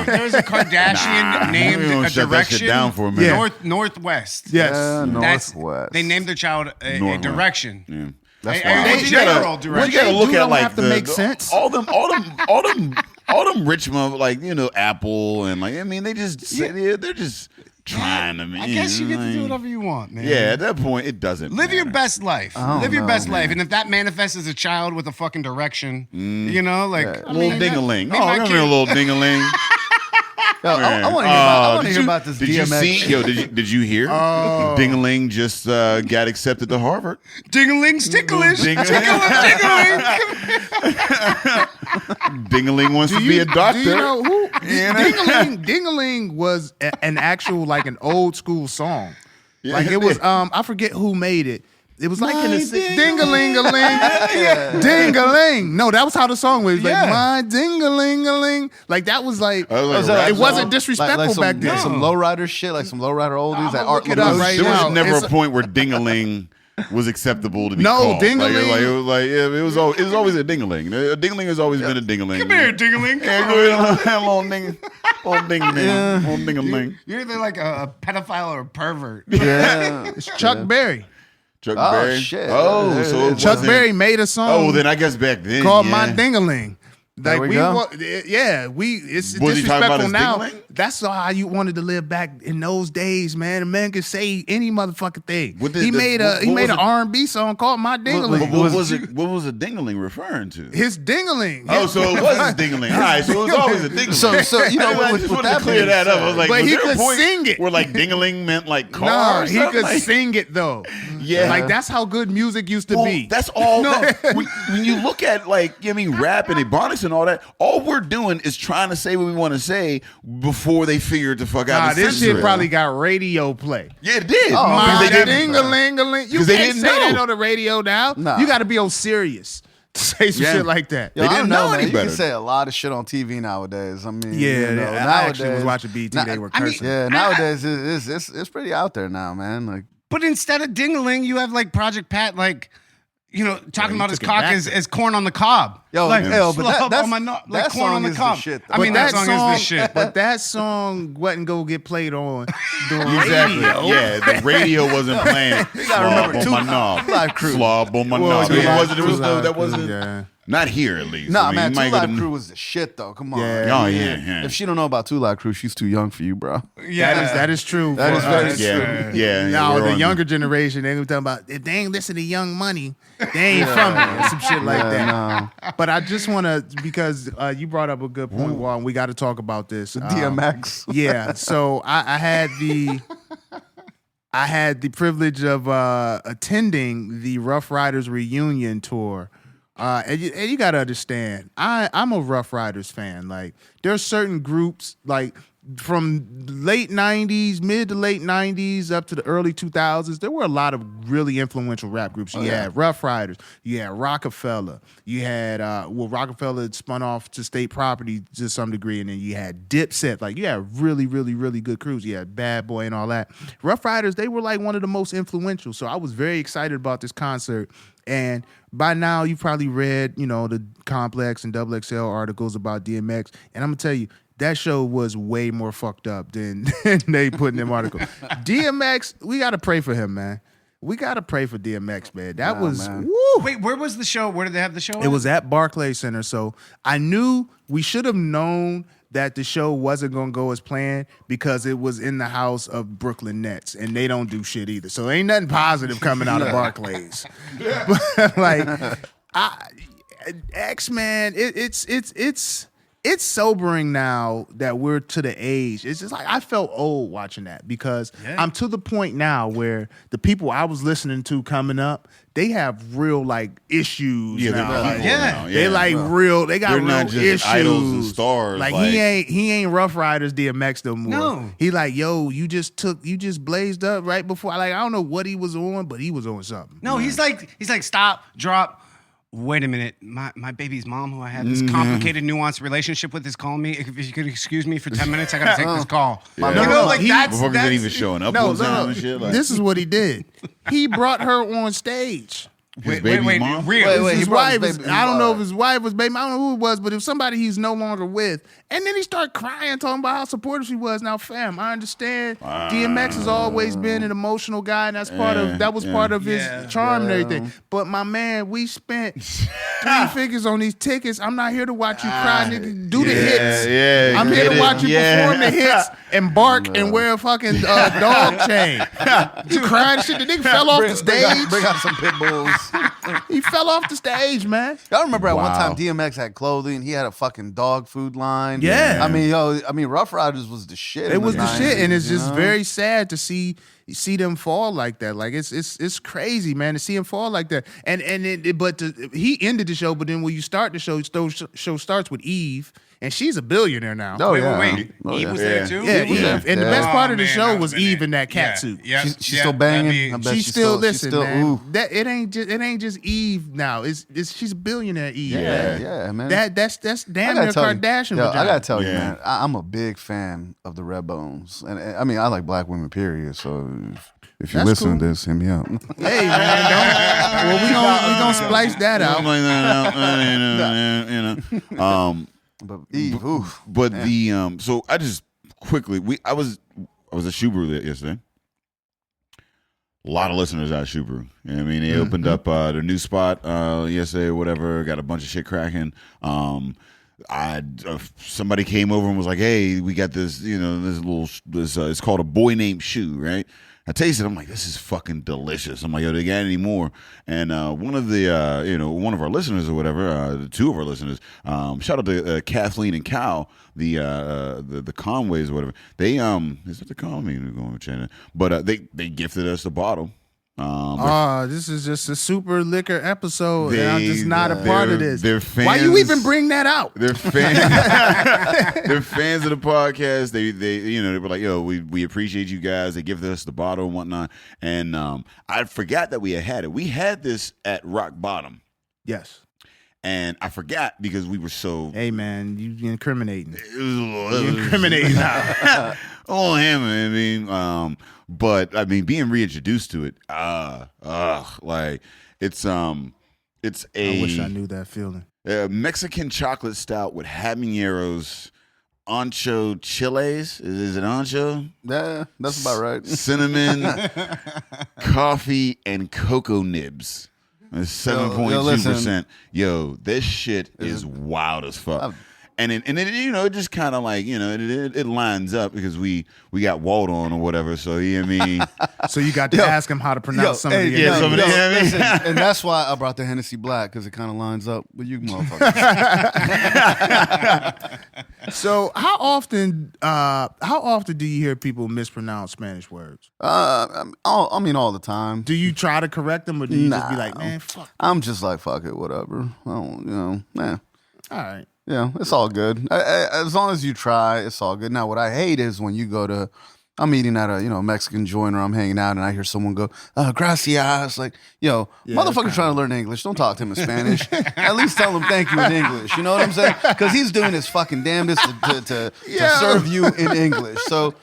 There's a Kardashian named a direction. Down for a minute. Northwest. Yes. Northwest. They named their child a direction. Yeah. That's a general direction. You gotta look at like have to make sense. All them rich mother, like Apple and like I mean they just they're just trying to. I guess you get to do whatever you want, man. Yeah, at that point it doesn't. Live your best life. Live your best life, and if that manifests as a child with a fucking direction, little ding-a-ling. Oh, remember a little ding-a-ling. I want to hear about this DMX. Did you hear? Ding-a-ling just got accepted to Harvard. Ding-a-ling, ticklish. Ding-a-ling. Ding-a-ling wants to be a doctor. Do you know who? Ding-a-ling was an actual, like an old school song. Like it was, I forget who made it. It was like in the ding-a-ling-a-ling, ding-a-ling. No, that was how the song was. Like my ding-a-ling-a-ling. Like that was like, it wasn't disrespectful back then. Some lowrider shit, like some lowrider oldies. Like Art look it up right there now. was never a point where ding-a-ling was acceptable to be called. Ding-a-ling. It was always a ding-a-ling. A ding-a-ling has always been a ding-a-ling. Come here, ding-a-ling. Little ding-a-ling. You're either like a pedophile or a pervert. Yeah. It's Chuck Berry. Chuck Berry. Shit. So Chuck Berry made a song. Then I guess back then called My Ding-a-Ling. Like we go. It's Was he talking about disrespectful his now. ding-a-ling? That's how you wanted to live back in those days, man. A man could say any motherfucking thing. What He made an R&B song called My Ding-a-Ling. What was a ding-a-ling referring to? His ding-a-ling. Oh, so it was his ding-a-ling. All right, so it was always a ding-a-ling. So you know, I just wanted to clear that up. I was like, But was he there a could point sing it. where like ding-a-ling meant like car? No, or he something? could Like, sing it though. Yeah. Like that's how good music used to be. That's all. When you look at like rap and Ebonics and all that, all we're doing is trying to say what we want to say before they figure it the fuck out. This shit probably got radio play. Yeah, it did. My ding-a-ling-a-ling. You they can't didn't say that know. on the radio now. Nah. You got to be on Sirius to say some shit like that. Yo, They I didn't don't know man. any You better. can say a lot of shit on TV nowadays. I mean, I actually was watching BT. They were cursing. Nowadays it's pretty out there now, man. Like, But instead of ding-a-ling, you have like Project Pat, like, talking about his cock as corn on the cob. Yo, like, but that's like corn on the cob. Shit, I mean, that song is the shit. But that song wasn't gonna get played on the Exactly. radio. Yeah, the radio wasn't playing. You gotta remember, Slob on my knob. Live Crew. Slob on my knob. That wasn't. Yeah. Not here, at least. Nah, I mean, man, you might Two go Live to- Crew was the shit, though. Come on. Yeah. Oh yeah. If she don't know about Two Live Crew, she's too young for you, bro. That is true. That for is very us. true. Yeah. Now we're the on- younger generation, they gonna talk about if they ain't listen to Young Money, they ain't from me, or some shit like that. No. But I just want to, because you brought up a good point, Walt, and we got to talk about this. DMX. Yeah, so I had the privilege of attending the Rough Riders reunion tour. And you got to understand, I'm a Rough Riders fan. Like, there's certain groups, like, from late 90s, mid to late 90s up to the early 2000s, there were a lot of really influential rap groups. You had Rough Riders, you had Rockefeller, you had, Rockefeller had spun off to State Property to some degree, and then you had Dipset. Like, you had really, really, really good crews. You had Bad Boy and all that. Rough Riders, they were like one of the most influential. So I was very excited about this concert. And by now, you've probably read, the Complex and XXL articles about DMX. And I'm going to tell you, that show was way more fucked up than they put in them articles. DMX, we got to pray for him, man. We got to pray for DMX, man. That was, man. woo. Wait, where was the show? Where did they have the show? It was at Barclays Center. So I knew we should have known that the show wasn't going to go as planned because it was in the house of Brooklyn Nets, and they don't do shit either. So ain't nothing positive coming out of Barclays. But like, X-Man, it's sobering now that we're to the age. It's just like I felt old watching that because I'm to the point now where the people I was listening to coming up, they have real like issues now. they're Like, people now. they like real. They got They're real not just issues. idols and stars, Like, like- he ain't Rough Riders DMX no more. No. He like, yo, you just blazed up right before. Like, I don't know what he was on, but he was on something. No, he's like stop, drop. Wait a minute, my baby's mom, who I had this complicated, nuanced relationship with, is calling me. If you could excuse me for 10 minutes, I gotta take this call. Yeah. Before he's even showing up on time and shit. Like, This is what he did. He brought her on stage. his baby's mom? real. Wait, he His brought his wife, baby- I don't know if his wife was baby, I don't know who it was, but it was somebody he's no longer with. And then he started crying, talking about how supportive she was. Now, fam, I understand DMX has always been an emotional guy, and that's part of his charm and everything. But my man, we spent 3 figures on these tickets. I'm not here to watch you cry, nigga. Do the hits. Yeah, I'm here to watch you perform the hits and bark and wear a fucking dog chain. You crying shit. The nigga fell off the stage. Bring out some pit bulls. He fell off the stage, man. Y'all remember at one Wow. time DMX had clothing. He had a fucking dog food line. Yeah. I mean, Rough Riders was the shit. It in was the 90s, shit, and it's you just know? very sad to see them fall like that. Like it's crazy, man, to see him fall like that. He ended the show, but then when you start the show, show starts with Eve, and she's a billionaire now. Oh, Wait, yeah. Eve was Yeah. there too? Yeah, Eve was Eve. there. And the Yeah. best part of the Oh, man, show that was been Eve it. in that cat suit. Yeah, She's yeah, still banging. that'd I bet She's still she's still, man. ooh. That it ain't just Eve now. It's she's a billionaire Eve. Yeah, man. yeah, man. That's damn I near gotta tell you- Kardashian. Yo, I vagina. gotta tell you, Yeah. man. I'm a big fan of the Red Bones, and I mean, I like black women. Period. So if you That's listen cool. to this, hit me up. Hey man, well we gonna splice that out. Something like that, you know. But Eve, ooh. But the so I just quickly I was at Subaru yesterday. A lot of listeners out of Subaru. You know what I mean, they opened up their new spot yesterday or whatever. Got a bunch of shit cracking. Somebody came over and was like, "Hey, we got this. It's called a Boy Named Shoe, right?" I tasted it. I'm like, this is fucking delicious. I'm like, yo, they got any more? And one of our listeners or whatever, 2 of our listeners, shout out to Kathleen and Cal, the Conways or whatever. They is it the Conway? Going with China, but they gifted us the bottle. This is just a super liquor episode, and I'm just not a they're- part of this. they're Why you fans- even bring that out? They're fans. They're fans of the podcast. They were like, yo, we appreciate you guys. They gifted us the bottle and whatnot. And I forgot that we had it. We had this at Rock Bottom, Yes. and I forgot because we were so. Hey man, you incriminating. You incriminating now. Oh, hammer. I mean, but I mean, being reintroduced to it, like it's It's I wish I knew that feeling. a Mexican chocolate stout with habaneros, ancho chiles. Is it ancho? Yeah, that's about right. Cinnamon, coffee, and cocoa nibs. 7.2%. Yo, this shit is wild as fuck. And it it just kind of like, it lines up because we got Walt on or whatever. So, you know what I mean? So you got to ask him how to pronounce some of the listen, and that's why I brought the Hennessy Black, because it kind of lines up with you motherfuckers. So how often do you hear people mispronounce Spanish words? I mean, all the time. Do you try to correct them, or do you just be like, man, fuck? I'm just like, fuck it, whatever. I don't, All right. Yeah, it's all good. As long as you try, it's all good. Now, what I hate is when you go to, I'm eating at a Mexican joint, or I'm hanging out and I hear someone go, gracias. Like, motherfucker trying to learn English. Don't talk to him in Spanish. At least tell him thank you in English. You know what I'm saying? Because he's doing his fucking damnedest to serve you in English. So,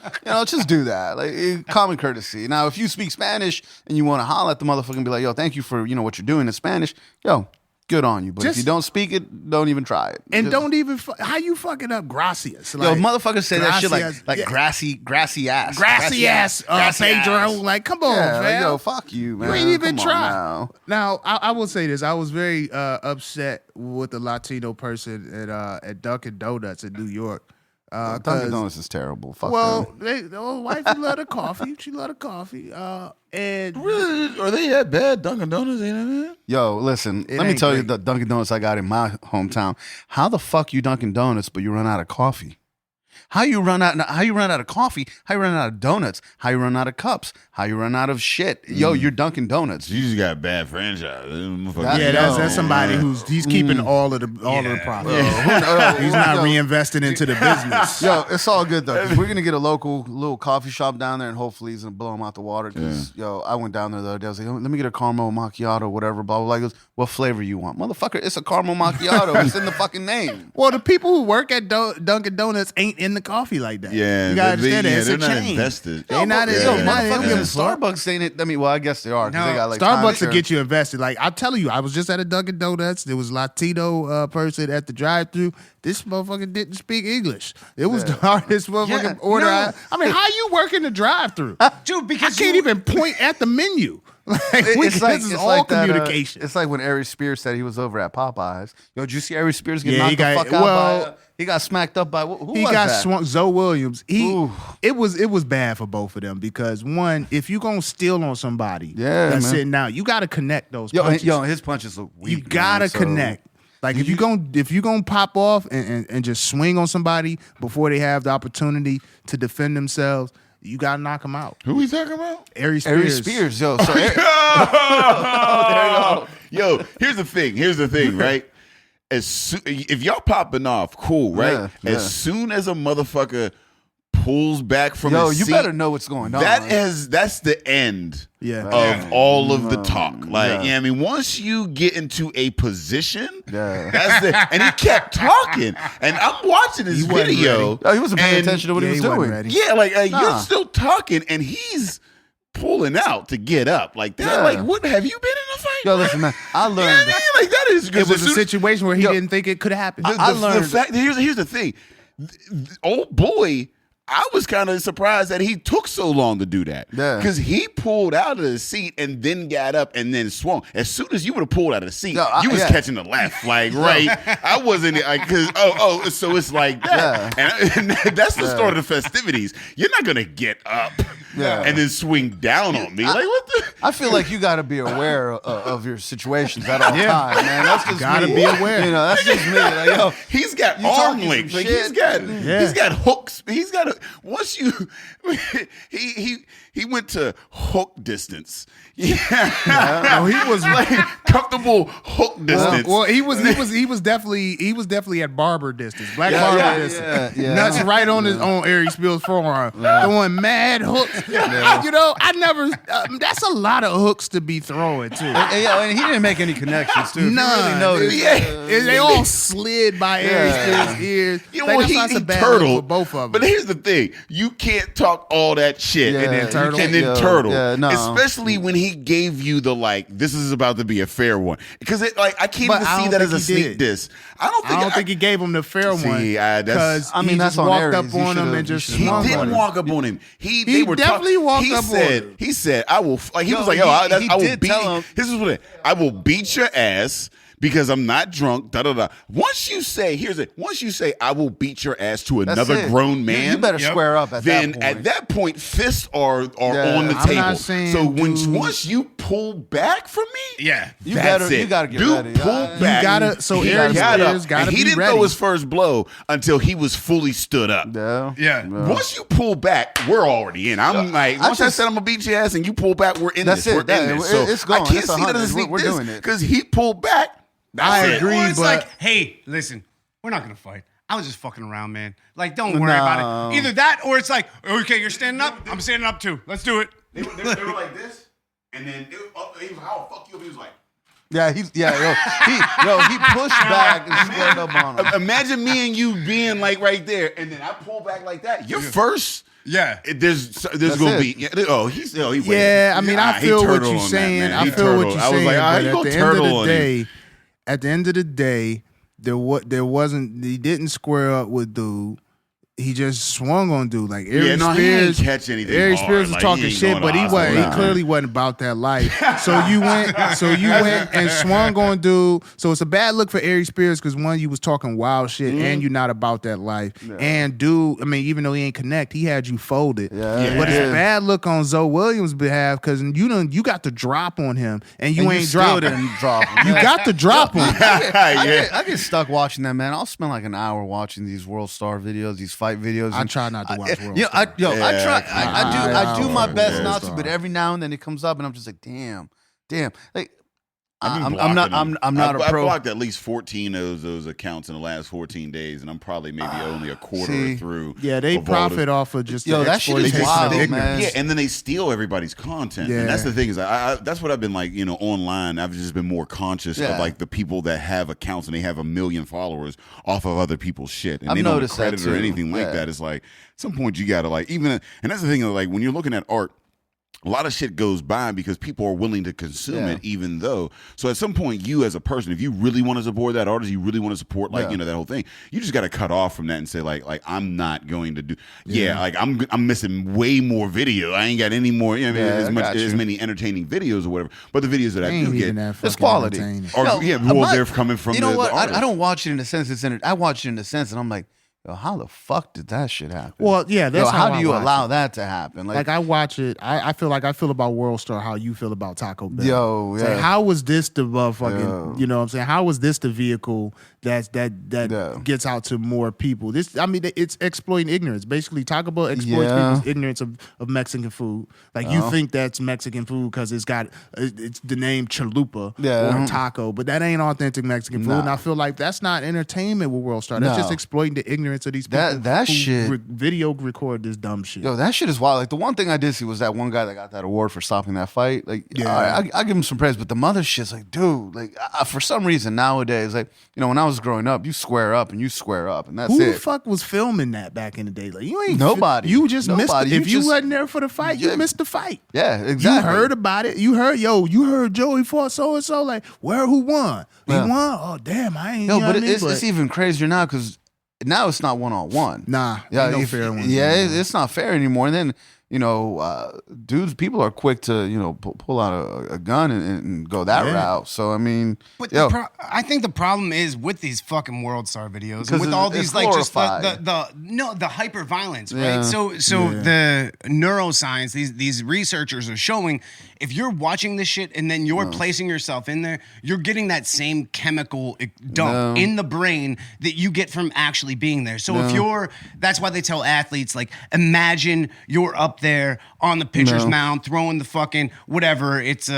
just do that. Like, common courtesy. Now, if you speak Spanish and you want to holler at the motherfucker and be like, yo, thank you for, what you're doing in Spanish. Yo, good on you. But if you don't speak it, don't even try it. And don't even, how you fucking up gracias? Like, motherfuckers say that shit like grassy ass. Grassy ass, Pedro. Like, come on, man. Fuck you, man. You ain't even try. Now, I will say this. I was very upset with the Latino person at Dunkin' Donuts in New York. Dunkin' Donuts is terrible. Fuck them. Wifey love the coffee. She love the coffee. And really, are they that bad? Dunkin' Donuts ain't that bad? Yo, listen. Let me tell you the Dunkin' Donuts I got in my hometown. How the fuck you Dunkin' Donuts, but you run out of coffee? How you run out of coffee? How you run out of donuts? How you run out of cups? How you run out of shit? Yo, you're Dunkin' Donuts. You just got bad franchise. That's somebody he's keeping all of the profit. He's not reinvesting into the business. Yo, it's all good though. 'Cause we're gonna get a local little coffee shop down there, and hopefully he's gonna blow him out the water. Because I went down there the other day. I was like, let me get a caramel macchiato, whatever. Blah blah. He goes, what flavor you want, motherfucker? It's a caramel macchiato. It's in the fucking name. Well, the people who work at Dunkin' Donuts ain't in the coffee like that. Yeah, you gotta understand that. It's they're a not chain. invested. They're not. Starbucks ain't it. I mean, well, I guess they are. No, they got like Starbucks will get you invested. Like, I'm telling you, I was just at a Dunkin' Donuts. There was a Latino person at the drive-thru. This motherfucker didn't speak English. It was the hardest motherfucking order. No. I mean, how you work in the drive-thru? Dude, because I can't even point at the menu. This is all communication. It's like when Ari Spears said he was over at Popeyes. Yo, did you see Ari Spears get knocked the fuck out by? He got smacked up by who? He got swung. Zoe Williams. It was bad for both of them because one, if you gonna steal on somebody that's sitting down, you got to connect those punches. Yo, his punches look weak. You gotta connect. Like if you gonna pop off and just swing on somebody before they have the opportunity to defend themselves, you gotta knock them out. Who we talking about? Ari Spears. Yo. So Yo, here's the thing, right? If y'all popping off, cool, right? Yeah. As soon as a motherfucker pulls back from his you seat, better know what's going on. That's the end of all of the talk. Like, I mean, once you get into a position, that's it. And he kept talking, and I'm watching his video. He wasn't paying attention to what he was doing. Yeah, like you're still talking, and he's pulling out to get up like that. Like, what have you been in a fight? Yo, listen, man, I learned. You know what I mean? Like that is. It was a situation where he didn't think it could happen. I learned. The fact, here's the thing, old boy. I was kind of surprised that he took so long to do that. Yeah. Because he pulled out of the seat and then got up and then swung. As soon as you would have pulled out of the seat, you was catching the left. Like, right. I wasn't like, because, so it's like that. Yeah. And that's the start of the festivities. You're not going to get up and then swing down on me. Like, what the? I feel like you got to be aware of your situations at all times, man. That's just gotta be aware. You know, that's just me. Like, yo, he's got arm length. Like, he's got hooks. He's got once you he went to hook distance. No, he was like comfortable hook distance. Well, he was definitely at barber distance, black barber distance. Nuts right on Ari Spears' forearm, throwing mad hooks. You know, I never. That's a lot of hooks to be throwing too. And he didn't make any connections too. None. They all slid by Ari Spears' ears. You know, he that's a bad turtle for both of them. But here's the thing: you can't talk all that shit and then turtle. turtle. And then turtle. Yeah, no. Especially when he gave you the like, this is about to be a fair one. Because I can't even see that as a sneak diss. I don't think he gave him the fair one. Because he that's just on walked Aries. up on him and just he swung on didn't him. walk up on him. He definitely walked up on him. He said, I will, like, he was like, I will beat, this is what it, I will beat your ass because I'm not drunk, da-da-da. Once you say, I will beat your ass to another grown man. You better square up at that point. Then at that point, fists are on the table. Not saying, so once you pull back from me, you that's it. You gotta get Dude, ready. pull back. Aries Spears gotta and he be didn't ready. throw his first blow until he was fully stood up. Yeah. Once you pull back, we're already in. I'm like, once I said I'm gonna beat your ass and you pull back, we're in this. We're in this. So it's going. I can't It's see that 100. as a sneak We're diss doing it. because he pulled back. I agree, Or it's but like, hey, listen, we're not gonna fight. I was just fucking around, man. Like, don't worry about it. Either that, or it's like, okay, you're standing up. I'm standing up too. Let's do it. They were like this, and then he was how fuck you up. He was like. He pushed back and squared up on him. Imagine me and you being like right there, and then I pull back like that. You're first. Yeah. There's gonna be. He I mean, I feel what you're saying. I feel what you're saying. I was like, at the end of the day, he didn't square up with dude. He just swung on dude. Like Aries Spears, he didn't catch anything. Aries hard. Spears was like, talking shit, but he clearly wasn't about that life. So you went and swung on dude. So it's a bad look for Aries Spears because one, you was talking wild shit and you're not about that life. Yeah. And dude, I mean, even though he ain't connect, he had you folded. Yeah. But it's a bad look on Zoe Williams' behalf because you got the drop on him and you ain't dropping. Didn't drop him. You got the drop on him. I get stuck watching that, man. I'll spend like an hour watching these World Star videos, these fight videos. I try not to watch World Star. I try. I do my best not to, but every now and then it comes up, and I'm just like, damn. Like, I'm not a pro. I blocked at least 14 of those accounts in the last 14 days, and I'm probably maybe only a quarter through. Yeah, they profit off of just the that shit is wild, man. Yeah, and then they steal everybody's content. Yeah. And that's the thing is, that's what I've been like, online. I've just been more conscious of like the people that have accounts and they have 1 million followers off of other people's shit, and they don't credit or anything like that. It's like at some point you gotta like and that's the thing like when you're looking at art. A lot of shit goes by because people are willing to consume it, even though. So at some point, you as a person, if you really want to support that artist, you really want to support that whole thing. You just got to cut off from that and say like I'm not going to do. Like I'm missing way more video. I ain't got any more. As many entertaining videos or whatever. But the videos that I do get, it's quality. They're coming from. You know what? I don't watch it in the sense I watch it in the sense, and I'm like. Yo, how the fuck did that shit happen? Well, yeah, that's how do you allow that to happen? Like I watch it, I feel like I feel about World Star how you feel about Taco Bell. Yo, yeah. Like, how was this the motherfucking? You know what I'm saying? How was this the vehicle that gets out to more people? This, I mean, it's exploiting ignorance. Basically, Taco Bell exploits people's ignorance of Mexican food. Like you think that's Mexican food because it's the name chalupa or taco, but that ain't authentic Mexican food. And I feel like that's not entertainment with World Star. That's just exploiting the ignorance of these people that shit video record this dumb shit. Yo, that shit is wild. Like the one thing I did see was that one guy that got that award for stopping that fight. Like, I give him some praise, but the mother shit's like, dude, like for some reason nowadays, like when I was growing up, you square up, and that's it. Who the fuck was filming that back in the day? Like you ain't nobody. You just missed it. If you wasn't there for the fight, you missed the fight. Yeah, exactly. You heard about it. You heard Joey fought so and so. Like who won? He won. Oh damn, I ain't. But it's even crazier now because. Now it's not 1-on-1. Nah, no fair ones. Yeah, it's not fair anymore. And then people are quick to pull out a gun and go that route. So I mean, but I think the problem is with these fucking World Star videos and with all these like glorified. just the hyper violence, right? So the neuroscience, these researchers are showing if you're watching this shit and then you're placing yourself in there, you're getting that same chemical dump in the brain that you get from actually being there. So if that's why they tell athletes like, imagine you're up there on the pitcher's mound throwing the fucking whatever. It's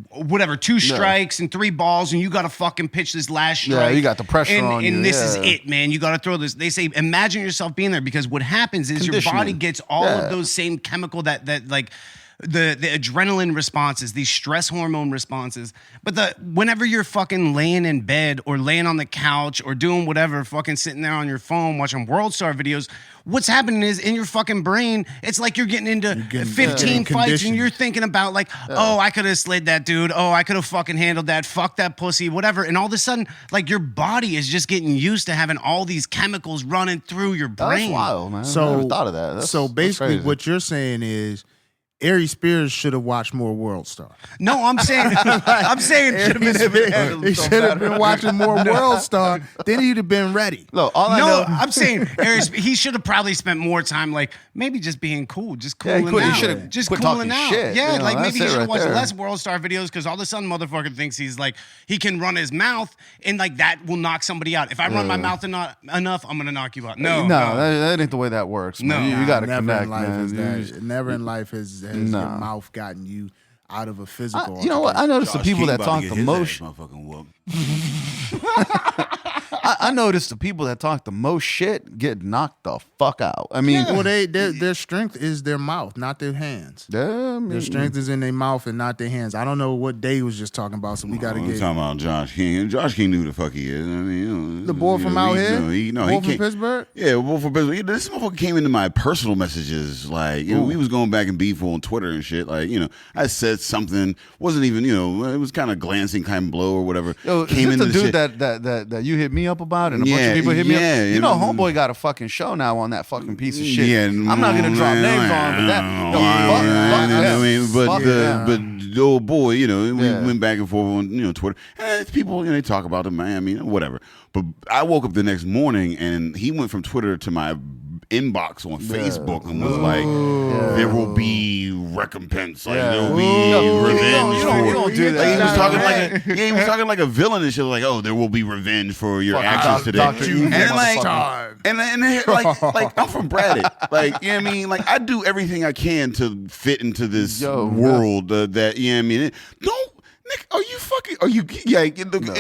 whatever, 2 strikes and 3 balls, and you got to fucking pitch this last strike. Yeah, you got the pressure on you. And this is it, man. You got to throw this. They say, imagine yourself being there because what happens is your body gets all of those same chemical that like. the adrenaline responses, these stress hormone responses. But whenever you're fucking laying in bed or laying on the couch or doing whatever, fucking sitting there on your phone watching World Star videos, what's happening is in your fucking brain, it's like you're getting into 15 fights and you're thinking about like, oh, I could have slid that dude. Oh, I could have fucking handled that. Fuck that pussy, whatever. And all of a sudden, like your body is just getting used to having all these chemicals running through your brain. That's wild, man. So, I never thought of that. So basically what you're saying is Ari Spears should have watched more World Star. No, I'm saying he should have been watching more World Star. Then he'd have been ready. Look, I'm saying he should have probably spent more time, like maybe just being cool, just cooling He out, should just quit cooling talking out. shit. Yeah, You know, like maybe he that's it should have right watched there. less World Star videos because all of a sudden, motherfucker thinks he's like he can run his mouth and like that will knock somebody out. If I run my mouth enough, I'm gonna knock you out. No, that ain't the way that works. Man. No. you got to Never connect, in life man. is that. Never in life has your mouth gotten you out of a physical. You know what? I noticed the Josh people King that about to talk get the his most. ass motherfucking whooped. I noticed the people that talk the most shit get knocked the fuck out. I mean, well, their strength is their mouth, not their hands. Their strength is in their mouth and not their hands. I don't know what Dave was just talking about, so we got to We're get talking about Josh King. Josh King knew who the fuck he is. I mean, the boy from out here. He Boy from came, Pittsburgh. Yeah, boy from Pittsburgh. This motherfucker came into my personal messages. Like, we was going back and beef on Twitter and shit. Like, I said something, wasn't even, it was kind of glancing, kind of blow or whatever. Yo, came is it into the dude shit. that you hit me up about and a bunch of people hit me up? You know, homeboy got a fucking show now on that fucking piece of shit. Yeah, I'm not gonna drop names on, but but the old boy, we went back and forth on Twitter. And it's people, they talk about him, man. I mean, whatever. But I woke up the next morning and he went from Twitter to my inbox on Facebook and was like, "There will be recompense, like there will be revenge." You don't do that. Like, he was talking like a villain and shit. Like, "Oh, there will be revenge for your actions today." And I'm from Braddock. Like, you know what I mean? Like, I do everything I can to fit into this world that, you know what I mean? Don't. Nick,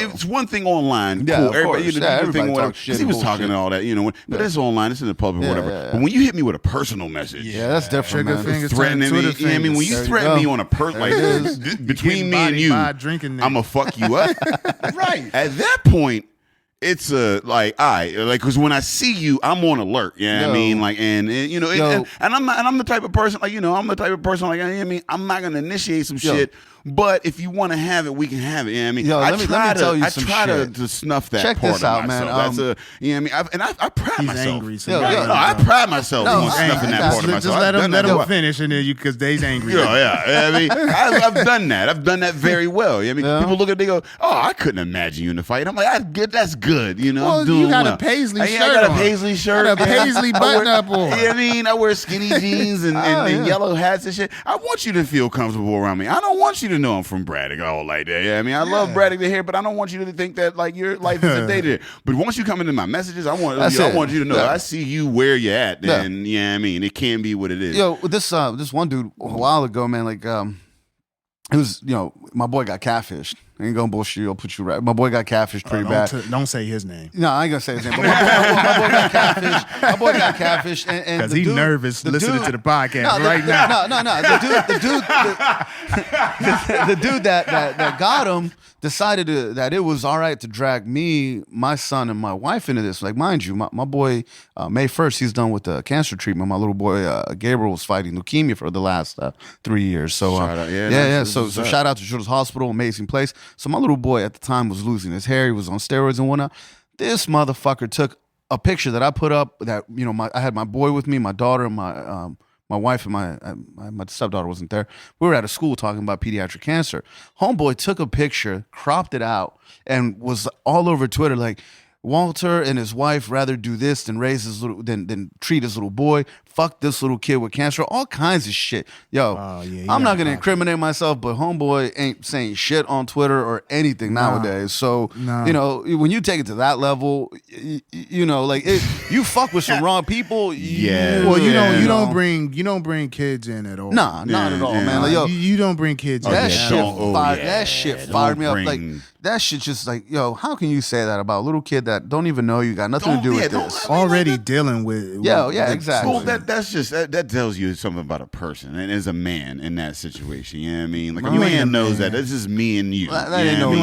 it's one thing online. Yeah, cool. of Everybody, course. everything, Everybody whatever. talks shit He was and talking bullshit. all that, but it's online. It's in the public, whatever. But when you hit me with a personal message, that's different, Trigger man. fingers, threatening me, Twitter I mean, when you fingers. threaten me on a like between me and you, I'm gonna fuck you up. Right. At that point, it's because when I see you, I'm on alert. You know what I mean? Like, and I'm the type of person, like, I'm the type of person, like, I mean, I'm not gonna initiate some shit. But if you want to have it, we can have it. You know what I mean? Let me tell you some try shit. to snuff that Check part this of out, myself. man. You know what I mean? I pride He's myself. angry. So I pride myself on snuffing that part of myself. Just let him finish, and then because Dave's angry. I mean, I've done that. I've done that very well. You know what I mean? People look at it, they go, "Oh, I couldn't imagine you in a fight." I'm like, "That's good." Well, I'm doing you got well. a paisley shirt. I got a on. paisley shirt. Got a paisley button up on. You know what I mean? I wear skinny jeans and yellow hats and shit. I want you to feel comfortable around me. I don't want you to know I'm from Braddock all like that. Yeah, I mean, I love Braddock to hear, but I don't want you to think that like your life is a day to day. But once you come into my messages, I want you to know that I see you where you're at. And I mean, it can be what it is. Yo, this one dude a while ago, man, like it was, my boy got catfished. I ain't gonna bullshit you. I'll put you right. My boy got catfished pretty bad. Don't say his name. No, I ain't gonna say his name. But my boy got catfished. My boy got catfished, and because he's nervous listening to the podcast right now. No. The dude that got him decided that it was all right to drag me, my son, and my wife into this. Like, mind you, my boy May 1st, he's done with the cancer treatment. My little boy Gabriel was fighting leukemia for the last 3 years. So So shout out to Children's Hospital, amazing place. So my little boy at the time was losing his hair. He was on steroids and whatnot. This motherfucker took a picture that I put up that, I had my boy with me, my daughter, and my wife, and my stepdaughter wasn't there. We were at a school talking about pediatric cancer. Homeboy took a picture, cropped it out, and was all over Twitter like, Walter and his wife rather do this than than treat his little boy. Fuck this little kid with cancer. All kinds of shit. Yo, I'm not gonna incriminate myself, but homeboy ain't saying shit on Twitter or anything nowadays. So when you take it to that level, you fuck with some wrong people. Well, you don't bring kids in at all. Nah, not at all, man. Like, yo, you don't bring kids in. That shit fired me up. Like, that shit just like, yo, how can you say that about a little kid that don't even know you, got nothing to do with this? Already dealing with exactly. Well, that tells you something about a person and as a man in that situation. You know what I mean? Like a man knows that this is me and you. That ain't no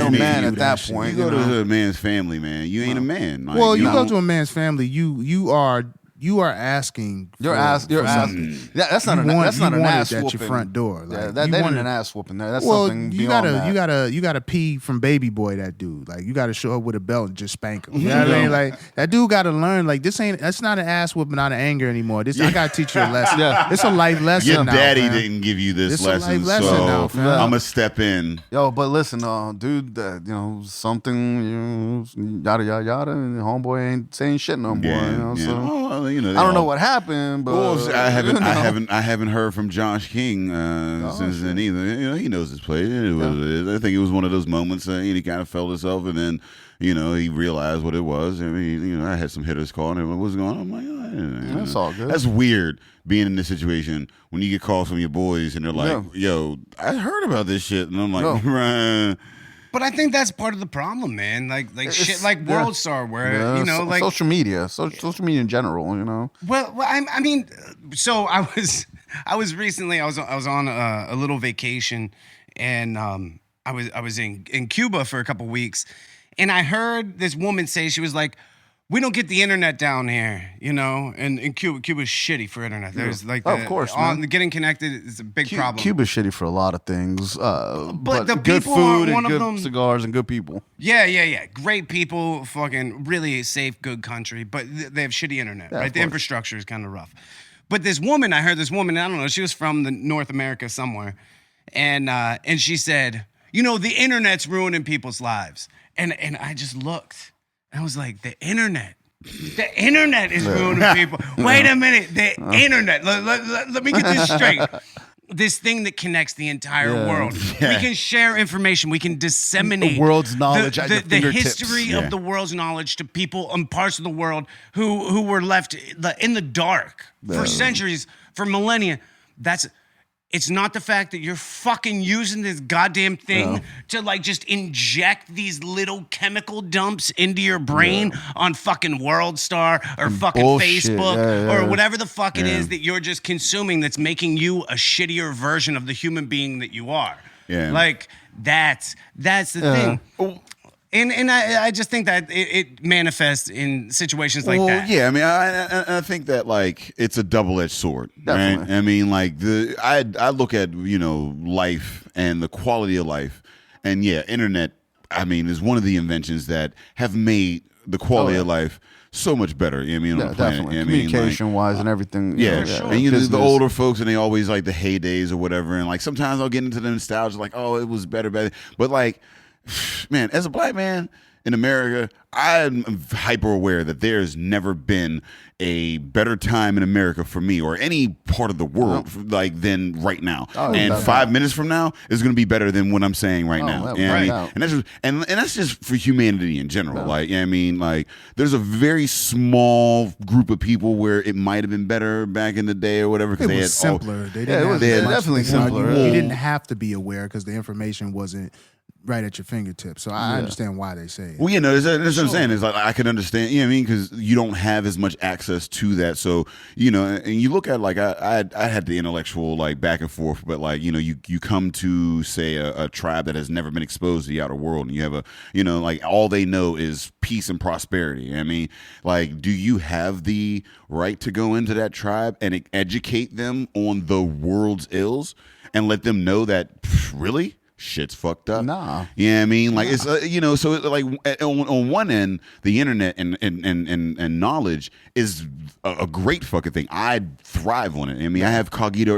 man at that point. You go to a man's family, man. You ain't a man. Like, well, you go to a man's family, you are asking. You're asking. That's not an ass whooping at your front door. Like, that ain't an ass whooping there. That's well, something you beyond gotta you gotta pee from baby boy that dude. Like you gotta show up with a belt and just spank him. You know what I mean? Like that dude gotta learn. Like that's not an ass whooping out of anger anymore. I gotta teach you a lesson. It's a life lesson. Your now, daddy man. didn't give you this lesson, a life lesson so now, fam. I'm gonna step in. Yo, but listen, dude, something, yada yada yada, and homeboy ain't saying shit no more. So I don't know what happened, but I haven't heard from Josh King since then either. He knows his play. It is what it is. I think it was one of those moments. He kind of felt himself, and then he realized what it was. I mean, I had some hitters calling him. What's going on? I'm like, that's all good. That's weird being in this situation when you get calls from your boys and they're like, "Yo, I heard about this shit," and I'm like, "Right." But I think that's part of the problem, man. Like shit, like World Star, where like social media in general, Well, I mean, so I was recently I was on a little vacation, and I was in Cuba for a couple weeks, and I heard this woman say, she was like, "We don't get the internet down here, and in Cuba's shitty for internet. There's of course, getting connected is a big problem. Cuba's shitty for a lot of things, but the good people food are one and of good them. cigars and good people. Yeah. Great people, fucking really safe, good country, but they have shitty internet, right? The infrastructure is kind of rough. But I heard this woman, I don't know, she was from the North America somewhere, and she said, the internet's ruining people's lives. And I just looked. I was like, the internet is ruining people. Wait a minute, the internet. Let me get this straight. This thing that connects the entire world. We can share information. We can disseminate the world's knowledge at your the fingertips. history of the world's knowledge to people in parts of the world who were left in the dark for centuries, for millennia. It's not the fact that you're fucking using this goddamn thing to just inject these little chemical dumps into your brain on fucking World Star or fucking Facebook or whatever the fuck it is that you're just consuming that's making you a shittier version of the human being that you are. Yeah. Like that's the thing. And I just think that it manifests in situations like that. Yeah, I mean, I think that it's a double-edged sword. Definitely. Right? I mean, I look at life and the quality of life, and internet. I mean, is one of the inventions that have made the quality of life so much better. On the planet. Definitely. Communication-wise and everything. And the older folks, and they always like the heydays or whatever, and sometimes I'll get into the nostalgia, it was better, but man, as a black man in America, I'm hyper aware that there's never been a better time in America for me or any part of the world than right now. And 5 minutes from now is going to be better than what I'm saying right now. And that's just for humanity in general. There's a very small group of people where it might have been better back in the day or whatever. It was simpler. They didn't definitely simpler. You didn't have to be aware because the information wasn't right at your fingertips. So I understand why they say it. Well, that's what I'm saying. Is I can understand, because you don't have as much access to that. So, and you look at I had the intellectual back and forth, but you come to say a tribe that has never been exposed to the outer world, and you have all they know is peace and prosperity. I mean, do you have the right to go into that tribe and educate them on the world's ills and let them know that really? Shit's fucked up. Nah. Yeah, I mean, it's so on one end, the internet and knowledge is a great fucking thing. I thrive on it. I mean, I have cogito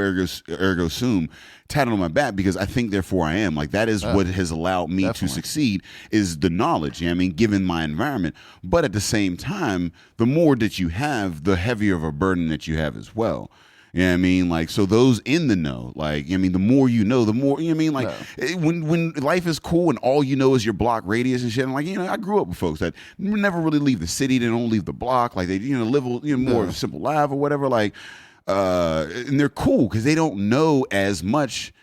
ergo sum tatted on my back because I think therefore I am. That is what has allowed me to succeed is the knowledge. I mean, given my environment, but at the same time, the more that you have, the heavier of a burden that you have as well. You know what I mean? So those in the know, the more you know, the more, when life is cool and all you know is your block radius and shit, I grew up with folks that never really leave the city, they don't leave the block, they, live more of a simple life or whatever, and they're cool because they don't know as much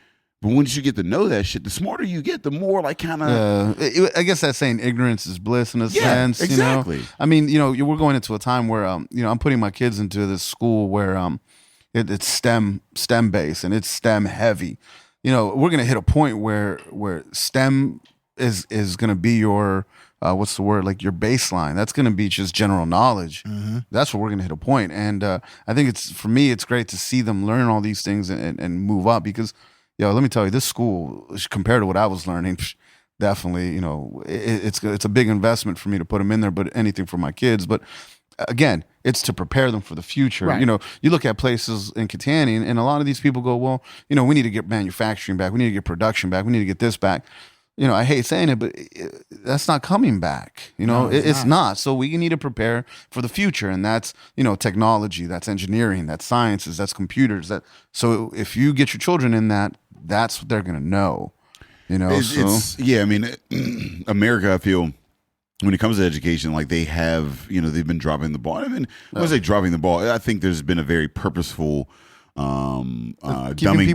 But once you get to know that shit, the smarter you get, the more like kind of. I guess that's saying ignorance is bliss in a sense. Exactly. You know? I mean, we're going into a time where I'm putting my kids into this school where it's STEM based and it's STEM heavy. We're gonna hit a point where STEM is gonna be your what's the word, like your baseline. That's gonna be just general knowledge. Mm-hmm. That's where we're gonna hit a point. And I think for me it's great to see them learn all these things and move up because. Let me tell you, this school, compared to what I was learning, definitely, it's a big investment for me to put them in there, but anything for my kids. But again, it's to prepare them for the future. Right. You look at places in Kittanning, and a lot of these people go, well, we need to get manufacturing back. We need to get production back. We need to get this back. I hate saying it, but that's not coming back. No, it's not. So we need to prepare for the future, and that's technology, that's engineering, that's sciences, that's computers. So if you get your children in that, that's what they're gonna know. I mean, America, I feel. When it comes to education, like they have, they've been dropping the ball. I mean, when I say dropping the ball, I think there's been a very purposeful dumbing down. Keeping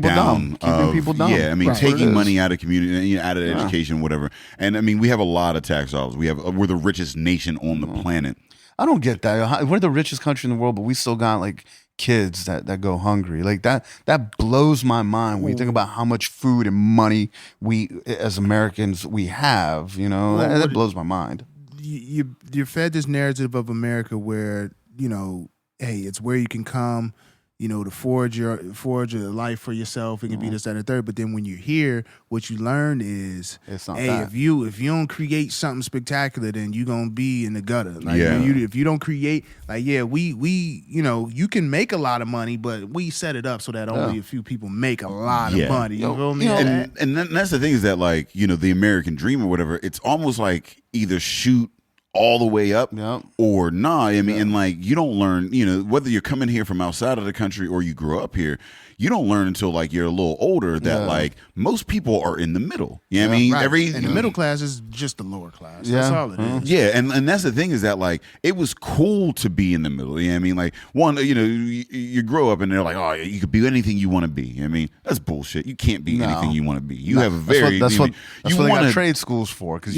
people dumb. Yeah, I mean, taking money out of community, out of education, whatever. And I mean, we have a lot of tax dollars. We're the richest nation on the planet. I don't get that. We're the richest country in the world, but we still got like kids that go hungry. Like that blows my mind when you think about how much food and money we as Americans we have. That blows my mind. You're fed this narrative of America where hey, it's where you can come, to forge a life for yourself. It can be this, that, and the third. But then when you're here, what you learn is, if you don't create something spectacular, then you're gonna be in the gutter. Like if you don't create, we you can make a lot of money, but we set it up so that only a few people make a lot of money. You feel me? And that's the thing is that the American dream or whatever, it's almost like either shoot all the way up or not. I mean, and you don't learn, whether you're coming here from outside of the country or you grew up here, you don't learn until you're a little older that most people are in the middle. You know what I mean? Right. And the middle class is just the lower class. That's all it is. Yeah, and that's the thing is that it was cool to be in the middle. You know what I mean? One, you grow up and they're like, oh, you could be anything you want to be. I mean, that's bullshit. You can't be anything you want to be. You have a very that's what they got trade schools for, because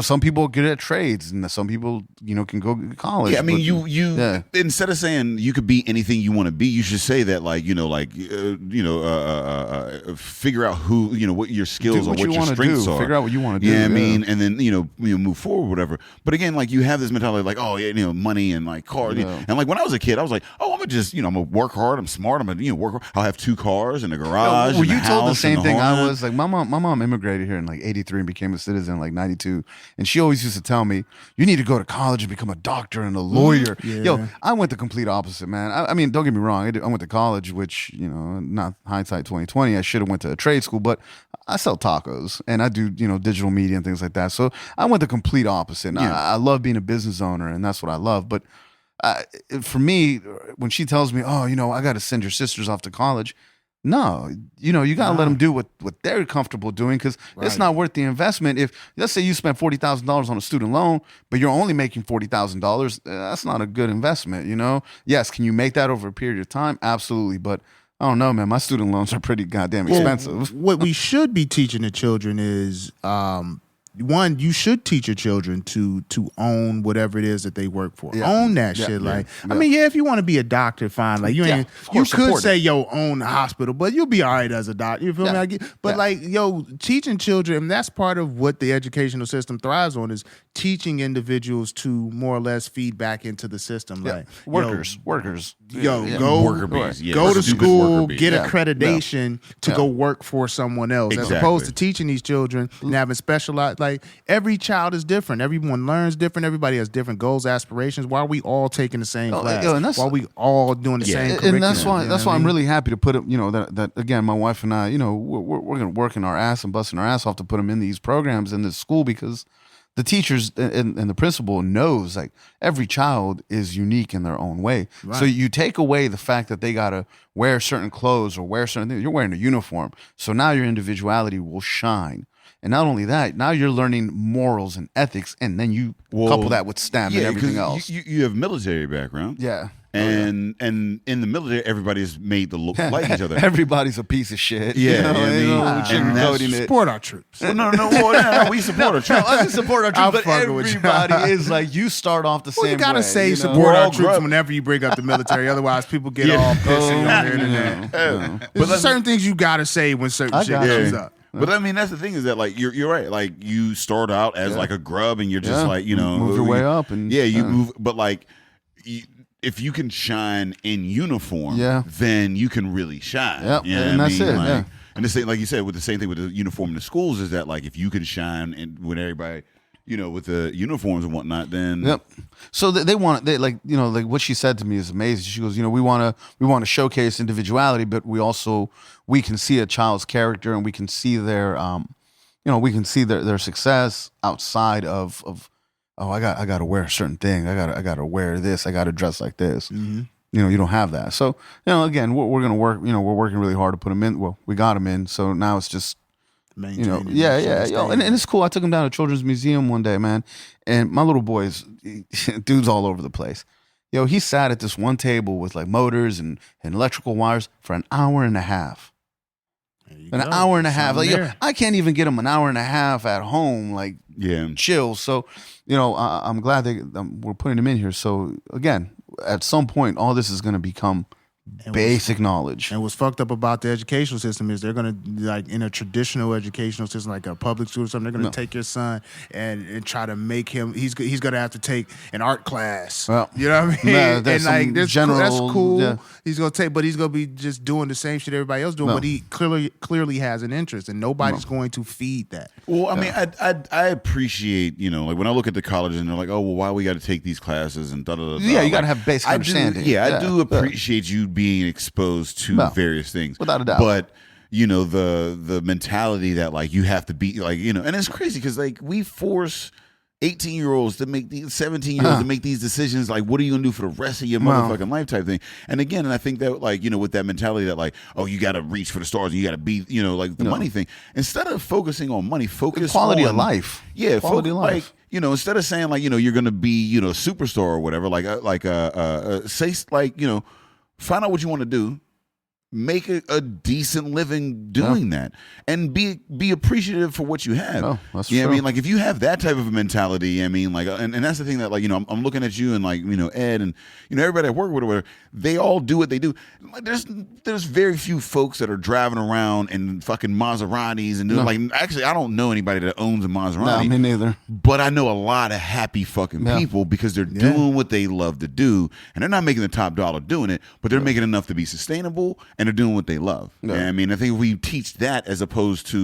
some people are good at trades and some people can go to college. Yeah, I mean, you instead of saying you could be anything you want to be, you should say that figure out who what your skills are, what your strengths are. Figure out what you want to do. Yeah, I mean, and then move forward, whatever. But again, you have this mentality money and cars. And when I was a kid, I was like, oh, I'm gonna just I'm gonna work hard. I'm smart. I'm gonna work hard. I'll have 2 cars and a garage. Were you told the same thing I was? My mom immigrated here in 83 and became a citizen in 92, and she always used to tell me, you need to go to college and become a doctor and a lawyer. I went the complete opposite, man. I mean, don't get me wrong. I went to college, which not hindsight 2020. I should have went to a trade school, but I sell tacos and I do digital media and things like that. So I went the complete opposite. And I love being a business owner, and that's what I love. But for me, when she tells me, oh, I got to send your sisters off to college. No, you got to let them do what they're comfortable doing, because it's not worth the investment. If, let's say, you spent $40,000 on a student loan, but you're only making $40,000, that's not a good investment, Yes, can you make that over a period of time? Absolutely, but I don't know, man. My student loans are pretty goddamn expensive. What we should be teaching the children is, one, you should teach your children to own whatever it is that they work for. Own that shit. I mean, if you want to be a doctor, fine. You could say, own the hospital, but you'll be all right as a doctor. You feel me? But teaching children, and that's part of what the educational system thrives on, is teaching individuals to more or less feed back into the system. Workers. Go worker bees. Go to school, get accreditation to go work for someone else, as opposed to teaching these children and having specialized. Every child is different. Everyone learns different. Everybody has different goals, aspirations. Why are we all taking the same class? Why are we all doing the same curriculum? And that's why I'm really happy to put it, that again, my wife and I, we're going to work our ass and busting our ass off to put them in these programs in this school, because the teachers and the principal knows every child is unique in their own way. Right. So you take away the fact that they got to wear certain clothes or wear certain things. You're wearing a uniform. So now your individuality will shine. And not only that, now you're learning morals and ethics, and then you couple that with STEM and everything else. You have military background. Yeah. And in the military, everybody's made to look like each other. Everybody's a piece of shit. Yeah, support our troops. Well, no, we support our troops. I support our troops, but everybody is like, you start off the same way. You gotta say support our troops whenever you bring up the military. Otherwise, people get all pissy on the internet. There's certain things you gotta say when certain shit comes up. But I mean, that's the thing is that like you're right. Like you start out as like a grub, and you're just like move your way up, and you move. But like, if you can shine in uniform, then you can really shine. Yep. You know and that's it. Like, and the same, like you said, with the same thing with the uniform in the schools is that like if you can shine and with everybody, with the uniforms and whatnot, then So they want like what she said to me is amazing. She goes, we want to showcase individuality, but we can see a child's character and we can see their we can see their success outside of I got to wear a certain thing. I got to wear this. I got to dress like this. Mm-hmm. You don't have that. So again, we're gonna work. We're working really hard to put them in. Well, we got them in. So now it's just. And it's cool. I took him down to Children's Museum one day, man, and my little boy's dude's all over the place. He sat at this one table with like motors and electrical wires for an hour and a half. Hour and a half. Like, I can't even get him an hour and a half at home, like chill. So, I'm glad we're putting him in here. So again, at some point, all this is going to become basic knowledge. And what's fucked up about the educational system is they're gonna, like, in a traditional educational system, like a public school or something, they're gonna take your son and try to make him. He's gonna have to take an art class. Well, you know what I mean? And like that's cool. Yeah. He's gonna be just doing the same shit everybody else doing, but he clearly has an interest, and nobody's going to feed that. Well, I mean, I appreciate, like when I look at the colleges and they're like, oh, well, why we got to take these classes and da da da. Yeah, you got to have basic understanding. I do appreciate you being exposed to various things, without a doubt. But the mentality that like you have to be like, and it's crazy because like we force 18-year-olds to make these 17-year-olds to make these decisions. Like, what are you gonna do for the rest of your motherfucking life type thing? And again, I think that like, with that mentality that like, oh, you got to reach for the stars and you got to be, like the money thing. Instead of focusing on money, focus quality on of life. Yeah, quality of life. Like, instead of saying like, you're gonna be, a superstar or whatever. Say like, find out what you want to do. Make a decent living doing that, and be appreciative for what you have. Oh, that's true. I mean, like if you have that type of a mentality, I mean, like, and that's the thing that like, I'm looking at you and like, Ed and everybody at work with whatever, they all do what they do. Like, there's very few folks that are driving around in fucking Maseratis and doing like. Actually, I don't know anybody that owns a Maserati. No, me neither. But I know a lot of happy fucking people because they're doing what they love to do, and they're not making the top dollar doing it, but they're making enough to be sustainable. And they're doing what they love. Yeah. And I mean, I think we teach that as opposed to.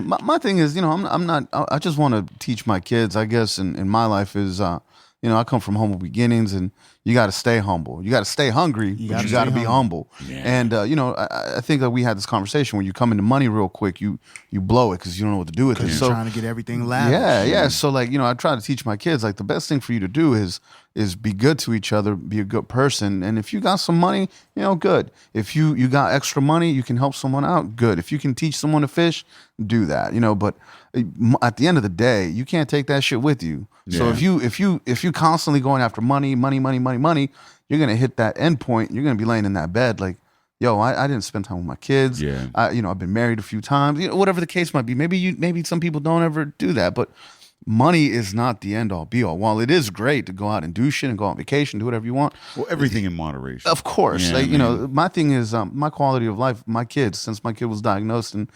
My thing is, I'm not. I just want to teach my kids. I guess in my life is, I come from humble beginnings, and you got to stay humble. You got to stay hungry, but you got to be humble. Yeah. And I think that we had this conversation when you come into money real quick, you blow it because you don't know what to do with it. So you're trying to get everything lavish. Yeah. So like, I try to teach my kids like the best thing for you to do is be good to each other, be a good person. And if you got some money, good. If you got extra money, you can help someone out, good. If you can teach someone to fish, do that. But at the end of the day, you can't take that shit with you. Yeah. So if you constantly going after money, you're gonna hit that end point. You're gonna be laying in that bed like, yo, I didn't spend time with my kids. Yeah. I've been married a few times. Whatever the case might be. Maybe some people don't ever do that, but money is not the end all be all. While it is great to go out and do shit and go on vacation, do whatever you want. Well, everything in moderation. Of course. My thing is my quality of life, my kids, since my kid was diagnosed in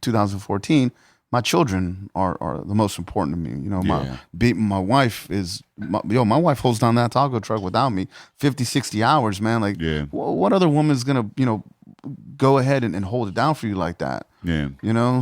2014, my children are the most important to me. My wife is, my wife holds down that taco truck without me 50, 60 hours, man. Like, what other woman's going to, go ahead and hold it down for you like that? Yeah.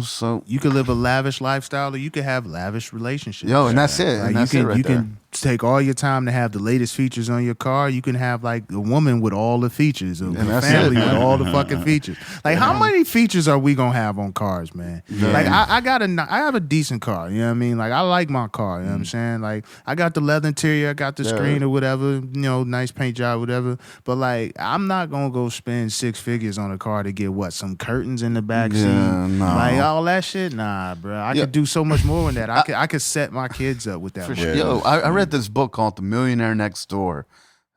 So you can live a lavish lifestyle or you can have lavish relationships. And that's it. Like, you can take all your time to have the latest features on your car. You can have like a woman with all the features, a family with all the fucking features. Like, how many features are we gonna have on cars, man? Like, I have a decent car. You know what I mean? Like, I like my car. You know what I'm saying? Like, I got the leather interior, I got the screen or whatever. Nice paint job, whatever. But like, I'm not gonna go spend 6 figures on a car to get some curtains in the back seat. No. Like all that shit, nah, bro. I could do so much more than that. I could set my kids up with that. For sure. Yo, I read this book called The Millionaire Next Door.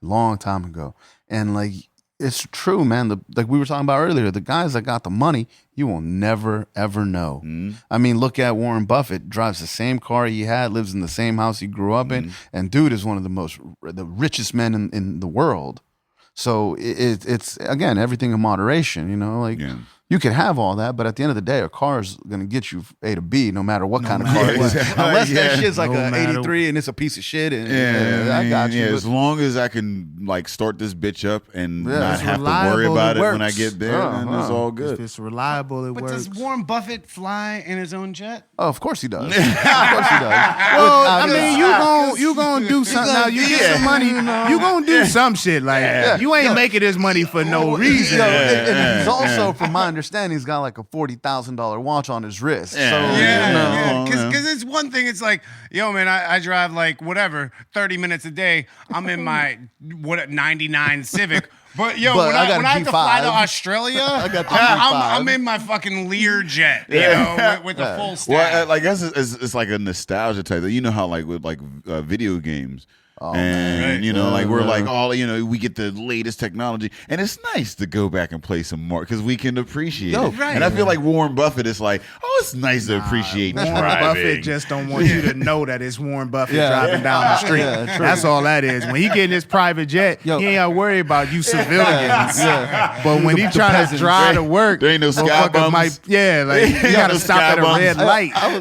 long time ago. And like, it's true, man. Like we were talking about earlier, the guys that got the money, you will never, ever know. I mean, look at Warren Buffett, drives the same car he had, lives in the same house he grew up in. And dude is one of the richest men in the world. So it's, again, everything in moderation, you know, like you can have all that, but at the end of the day, a car is going to get you A to B no matter what kind of car it is. Unless that shit's like an 83 and it's a piece of shit. And, I got you. As long as I can like start this bitch up and not have to worry about it when I get there, then it's all good. If it's reliable, it works. Does Warren Buffett fly in his own jet? Oh, of course he does. Of course he does. Well, I mean, you gonna do something. Now you get some money, you gonna do some shit. Like you ain't making this money for no reason. And he's also, from my understanding, he's got like a $40,000 watch on his wrist. Because it's one thing. It's like, yo, man, I drive like whatever 30 minutes a day. I'm in my 99 Civic. But yo, when I have to fly to Australia, I'm in my fucking Lear jet, you know, with the full stack. Well, I guess it's like a nostalgia type. You know how like with like video games. You know, like we're like all, you know, we get the latest technology, and it's nice to go back and play some more because we can appreciate it. Right. And I feel like Warren Buffett is like, it's nice to appreciate Warren driving. Buffett just don't want you to know that it's Warren Buffett driving down the street. That's all that is. When he get in his private jet, he ain't got to worry about you civilians. But when he trying to drive to work, there ain't no sky bumps. You got to stop at a red light. I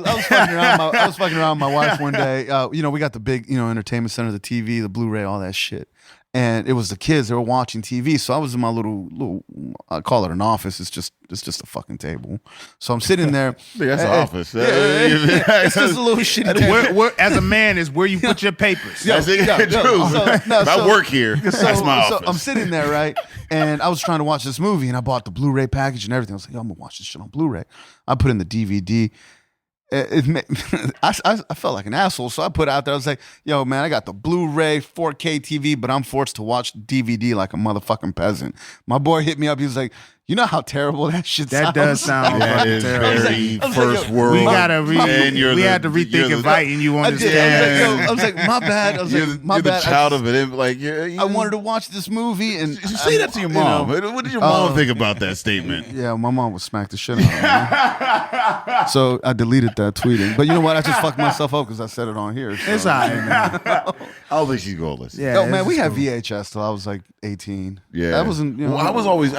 was fucking around with my wife one day. You know, we got the big, you know, entertainment center, the TV, the Blu-ray, all that shit. And it was the kids, they were watching TV. So I was in my little I call it an office. It's just a fucking table. So I'm sitting there. That's an office. It's just a little shitty. Where, as a man, is where you put your papers. That's true. I work here. That's my office. So I'm sitting there, right? And I was trying to watch this movie, and I bought the Blu-ray package and everything. I was like, I'm gonna watch this shit on Blu-ray. I put in the DVD. I felt like an asshole, so I put it out there. I was like, yo, man, I got the Blu-ray 4K TV, but I'm forced to watch DVD like a motherfucking peasant. My boy hit me up. He was like, you know how terrible that shit sounds? That does sound fucking terrible. Very first world. We had to rethink inviting you on this game. I was like, my bad. I was like, my bad. You're the child of it. Like, I wanted to watch this movie, and you say that to your mom. What did your mom think about that statement? Yeah, my mom would smack the shit out of me. So I deleted that tweeting. But you know what? I just fucked myself up because I said it on here. So. It's all right, man. I don't think she's goalless. Yeah, no, man, we had VHS till I was like 18. Yeah, that wasn't. You know, I was always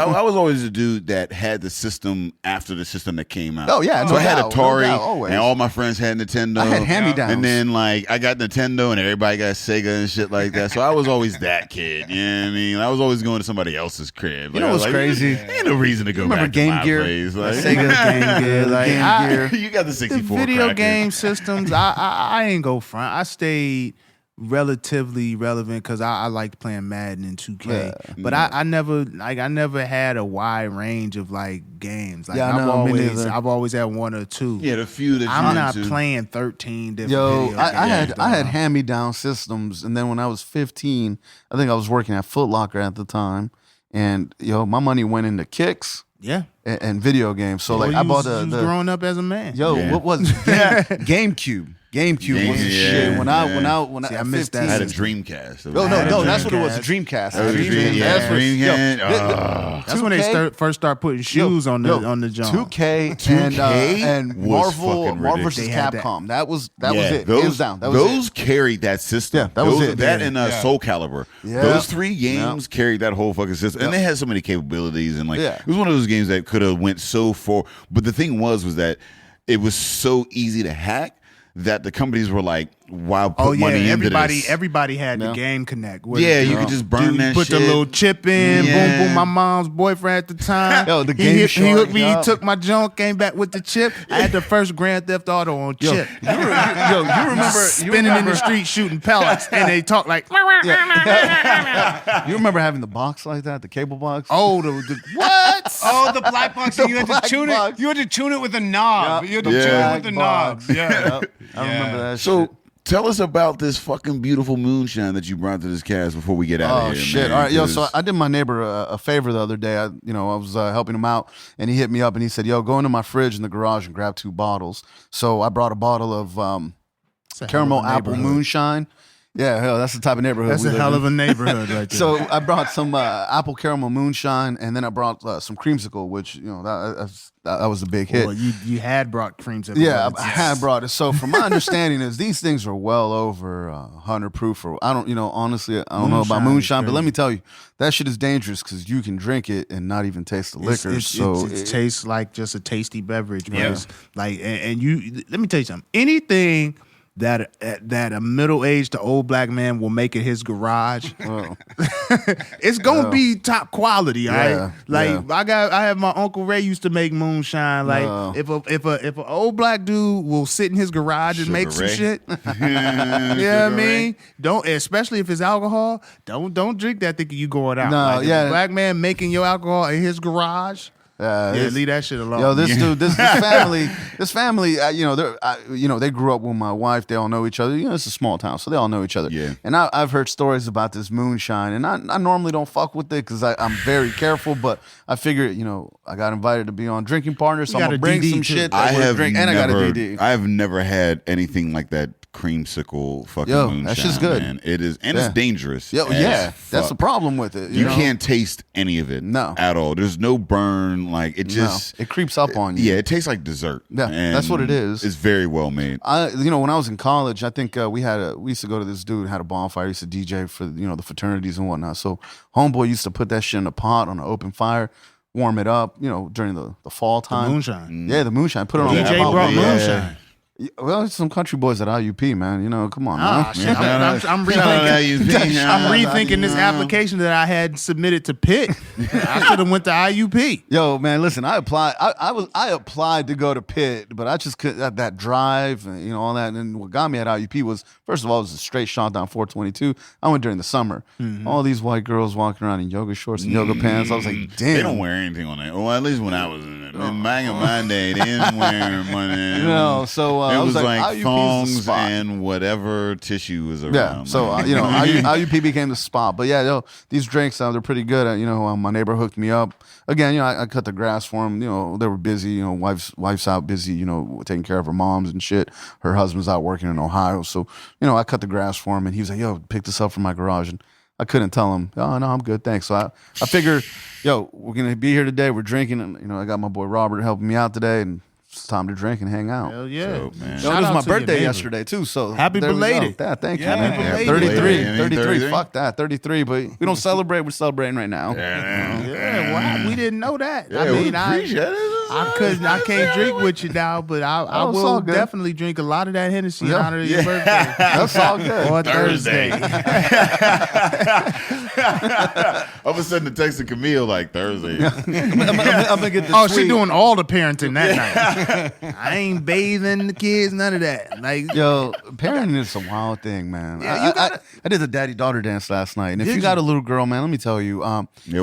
a dude that had the system after the system that came out. Oh yeah, so I had Atari, and all my friends had Nintendo. I had hand-me-downs, and then like I got Nintendo, and everybody got Sega and shit like that. So I was always that kid. You know what I mean? I was always going to somebody else's crib. You know what's crazy? Ain't no reason to go back Game to my Gear? place. Like, Sega Game Gear, Game Gear. You got the 64 The video cracker. game systems. I ain't go front. I stayed relatively relevant because I liked playing Madden and 2K, but I never had a wide range of like games. Like I've always had one or two. Yeah, the few that I'm not playing 13 different. Yo, video I games, had hand-me-down systems, and then when I was 15, I think I was working at Foot Locker at the time, and my money went into kicks. Yeah. And video games. So like I bought the growing up as a man. What was GameCube? GameCube was the shit. When I missed that. I had a Dreamcast. No, that's what it was. A Dreamcast. That's when they first start putting shoes on the jump. 2K and Marvel vs. Capcom. That was it. Those carried that system. Yeah, that was it. That and Soul Calibur. Yeah. Those three games carried that whole fucking system, and they had so many capabilities. And like it was one of those games that could have went so far. But the thing was that it was so easy to hack that the companies were like, "Wow, put money into this." Everybody had the Game Connect. You could just burn that put shit. Put the little chip in. Boom, boom. My mom's boyfriend at the time. The he hooked me. He took my junk. Came back with the chip. I had the first Grand Theft Auto on chip. You remember spinning in the street shooting pellets, and they talk like. You remember having the box like that, the cable box? Oh, the what? Oh, the black box. You had to tune it. You had to tune it with a knob. You had to tune it with the knobs. Yeah. I remember that shit. So tell us about this fucking beautiful moonshine that you brought to this cast before we get out of here. Shit. Man, all right, so I did my neighbor a favor the other day. I was helping him out, and he hit me up and he said, "Yo, go into my fridge in the garage and grab 2 bottles." So I brought a bottle of caramel apple moonshine. Yeah, hell, that's the type of neighborhood. That's a hell of a neighborhood right there. So I brought some apple caramel moonshine, and then I brought some creamsicle, which that was a big hit. Well, you had brought creamsicle. Yeah, I had brought it. So from my understanding is these things are well over 100 proof. Or I don't, honestly, I don't know about moonshine, but let me tell you, that shit is dangerous because you can drink it and not even taste the liquor. It tastes like just a tasty beverage, man. Yeah. Like, and you, let me tell you something. Anything that a middle-aged to old black man will make in his garage, it's gonna be top quality, all right? Like I have my Uncle Ray used to make moonshine. Like if an old black dude will sit in his garage and make some shit, you know what I mean? Don't, especially if it's alcohol, don't drink that thinking you going out. No, like, a black man making your alcohol in his garage. Leave that shit alone. Yo, this dude, this family, they grew up with my wife. They all know each other. It's a small town, so they all know each other. Yeah. And I've heard stories about this moonshine, and I normally don't fuck with it because I'm very careful. But I figured, I got invited to be on Drinking Partners, so I'm gonna bring some shit. I got a DD. I have never had anything like that. Creamsicle fucking moonshine. That's just good. Man. It is, and it's dangerous. That's the problem with it. You can't taste any of it. No, at all. There's no burn. Like it just it creeps up on you. Yeah, it tastes like dessert. Yeah, that's what it is. It's very well made. When I was in college, I think we used to go to this dude had a bonfire. He used to DJ for the fraternities and whatnot. So homeboy used to put that shit in a pot on an open fire. Warm it up, during the fall time. The moonshine. Yeah, the moonshine. Put it on DJ brought moonshine. Well, it's some country boys at IUP, man. Come on, man. Shit. I'm rethinking this application that I had submitted to Pitt. I should have went to IUP. Yo, man, listen, I applied. I applied to go to Pitt, but I just couldn't. That drive, and all that. And what got me at IUP was, first of all, it was a straight shot down 422. I went during the summer. Mm-hmm. All these white girls walking around in yoga shorts and yoga pants. I was like, damn. They don't wear anything on that. Well, at least when I was in it. Back in my day, they didn't wear money. So it was like thongs and whatever tissue was around. Yeah, so IUP became the spot. But yeah, these drinks, they're pretty good. My neighbor hooked me up. Again, I cut the grass for them. They were busy. Wife's out busy. Taking care of her moms and shit. Her husband's out working in Ohio. So I cut the grass for him, and he was like, "Yo, pick this up from my garage." And I couldn't tell him, "Oh no, I'm good, thanks." So I figured, we're gonna be here today. We're drinking, and I got my boy Robert helping me out today, and it's time to drink and hang out. Hell yeah. So, man. It was my birthday yesterday, too. So happy belated. Thank you. Happy belated. 33. Fuck that. 33. But we don't celebrate. We're celebrating right now. We didn't know that. Yeah, I can't drink with you now, but I will definitely drink a lot of that Hennessy in honor of your birthday. That's all good. On Thursday. All of a sudden, the text of Camille like Thursday. I'm gonna get the she doing all the parenting that night. I ain't bathing the kids, none of that. Like, parenting is a wild thing, man. I did the daddy-daughter dance last night, and if you got a little girl, man, let me tell you, we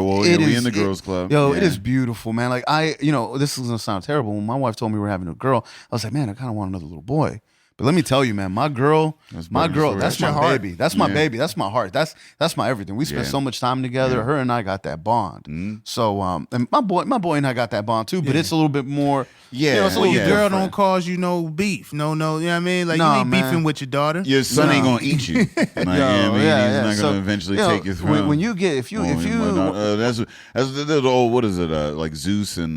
in the girls club. It is beautiful, man. Like this is gonna sound terrible. When my wife told me we were having a girl, I was like, man, I kind of want another little boy. But let me tell you, man, my girl, that's my baby. That's my baby. That's my heart. That's my everything. We spent so much time together. Her and I got that bond. Mm-hmm. So, and my boy and I got that bond too. But it's a little bit more. Yeah, so your girl don't cause you no beef. No, you know what I mean? Like, you ain't beefing with your daughter. Your son ain't gonna eat you. He's not gonna eventually take his throne. When you get if you that's the old, what is it? Like Zeus and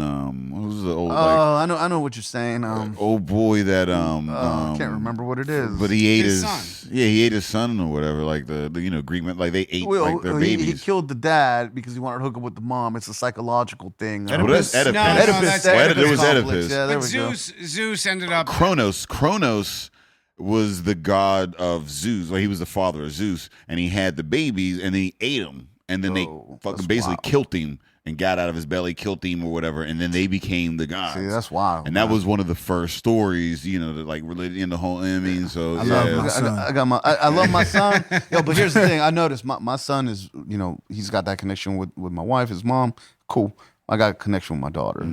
what was the old? I know what you're saying. Old boy that I can't remember what it is. But he ate his son. Yeah, he ate his son or whatever. Like the Greek men, like they ate like their babies. He killed the dad because he wanted to hook up with the mom. It's a psychological thing. Oedipus. There was Oedipus. Yeah, but Zeus ended up Kronos was the god of Zeus. Like he was the father of Zeus, and he had the babies, and then he ate them, and then they fucking basically killed him and got out of his belly, killed him or whatever, and then they became the gods. See, that's wild. And that was one of the first stories, that like related in the whole. I mean, so I love my son. But here's the thing. I noticed my son is, he's got that connection with my wife, his mom. Cool. I got a connection with my daughter, I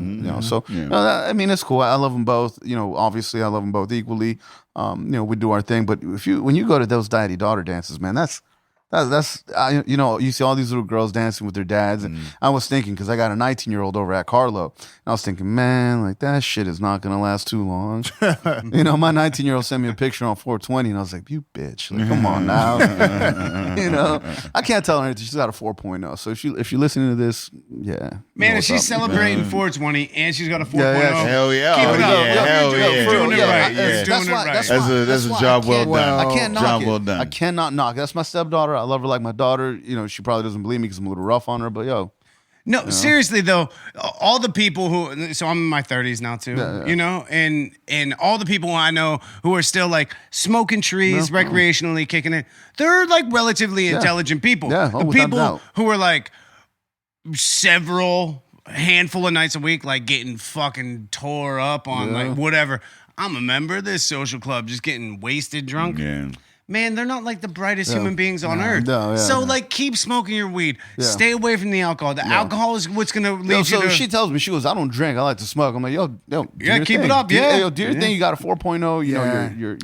mean, it's cool. I love them both. Obviously, I love them both equally. We do our thing. But when you go to those daddy-daughter dances, man, that's you know, you see all these little girls dancing with their dads, and I was thinking, because I got a 19-year-old over at Carlo, and I was thinking, man, like that shit is not gonna last too long. You know, my 19-year-old sent me a picture on 420, and I was like, you bitch, like, come on now. You know, I can't tell her anything. She's got a 4.0. So if you're listening to this, yeah, man, if she's celebrating 420 and she's got a 4.0, hell yeah, keep it up. hell yeah, You're doing it right. You're doing it right. That's a job well done. I can't knock it. Well done. I cannot knock it. That's my stepdaughter. I love her like my daughter. You know, she probably doesn't believe me because I'm a little rough on her, but yo. No, seriously though, all the people who, so I'm in my 30s now too, you know, and all the people I know who are still like smoking trees, recreationally kicking it, they're like relatively intelligent people. Yeah, the people who are like several handful of nights a week, like getting fucking tore up on like whatever. I'm a member of this social club, just getting wasted drunk. Yeah. Man, they're not like the brightest human beings on earth. So, like, keep smoking your weed. Yeah. Stay away from the alcohol. The alcohol is what's going to lead you to... She tells me, she goes, I don't drink. I like to smoke. I'm like, yo, keep it up, do your thing. You got a 4.0.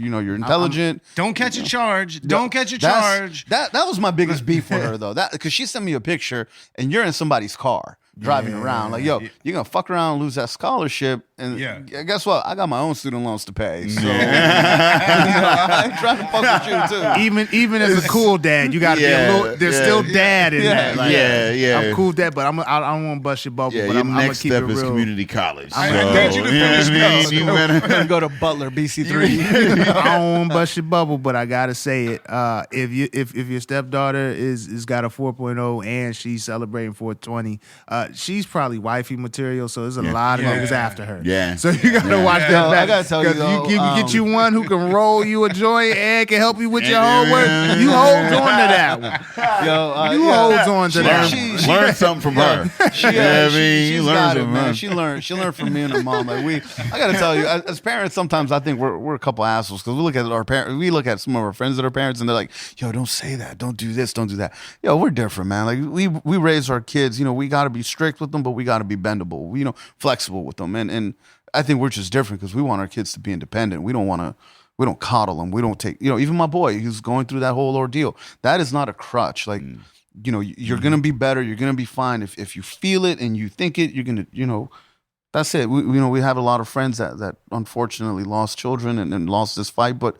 You're intelligent. Don't catch a charge. Don't catch a charge. That was my biggest beef for her, though. Because she sent me a picture, and you're in somebody's car. Driving around like, yo, you're gonna fuck around and lose that scholarship, and guess what? I got my own student loans to pay, so I ain't trying to fuck with you too. Even as a cool dad, you gotta be a little. There's still dad in that. Like, I'm cool dad, but I don't want to bust your bubble. But your I'm next gonna keep step it is real. community college. I need you to finish You better go to Butler BC3. I don't want to bust your bubble, but I gotta say it. If your stepdaughter is got a 4.0 and she's celebrating 420, she's probably wifey material, so there's a lot of niggas after her. Yeah. So you gotta watch that back. I gotta tell you, though, you get you one who can roll you a joint and can help you with your homework. You hold on to that one. You hold on to that. Learn something from her. She's got it, man. She learned from me and her mom. Like I gotta tell you, as parents, sometimes I think we're a couple assholes because we look at our parents. We look at some of our friends that are parents, and they're like, "Yo, don't say that. Don't do this. Don't do that." Yo, we're different, man. Like we raise our kids. You know, we gotta be strict with them, but we got to be bendable, you know, flexible with them. And I think we're just different because we want our kids to be independent. We don't coddle them. We don't take, you know, even my boy who's going through that whole ordeal. That is not a crutch. Like, you know, you're going to be better. You're going to be fine. If you feel it and you think it, you're going to, you know, that's it. We have a lot of friends that unfortunately lost children and lost this fight, but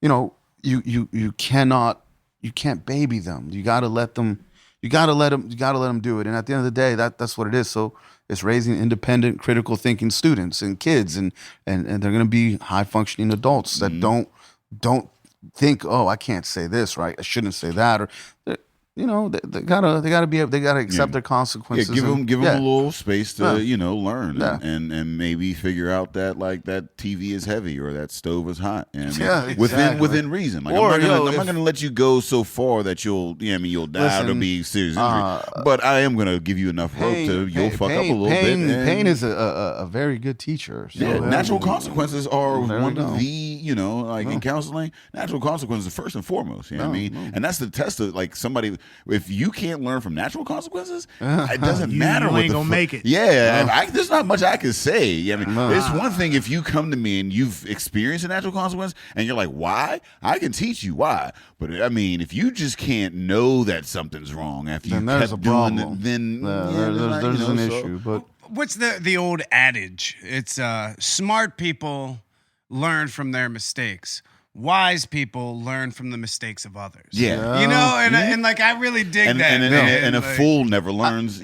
you know, you can't baby them. You got to let them. You gotta let them do it, and at the end of the day, that's what it is. So it's raising independent, critical thinking students and kids, and they're gonna be high functioning adults that don't think, oh, I can't say this, right? I shouldn't say that, or you know, they gotta accept their consequences. Yeah, give them a little space to you know learn and maybe figure out that like that TV is heavy or that stove is hot. And within reason. Like I'm not gonna let you go so far that you'll die or be serious injury. But I am gonna give you enough rope you'll fuck up a little bit. Pain is a very good teacher. So natural consequences are one of the in counseling. Natural consequences are first and foremost. You know what I mean? And that's the test of like somebody. If you can't learn from natural consequences, it doesn't matter. You ain't gonna make it. Yeah, and there's not much I can say. I mean, it's one thing if you come to me and you've experienced a natural consequence and you're like, why? I can teach you why. But I mean, if you just can't know that something's wrong after you kept doing it, then there's an issue. But what's the old adage? It's smart people learn from their mistakes. Wise people learn from the mistakes of others. Yeah. You know, and like I really dig that. And a fool never learns. I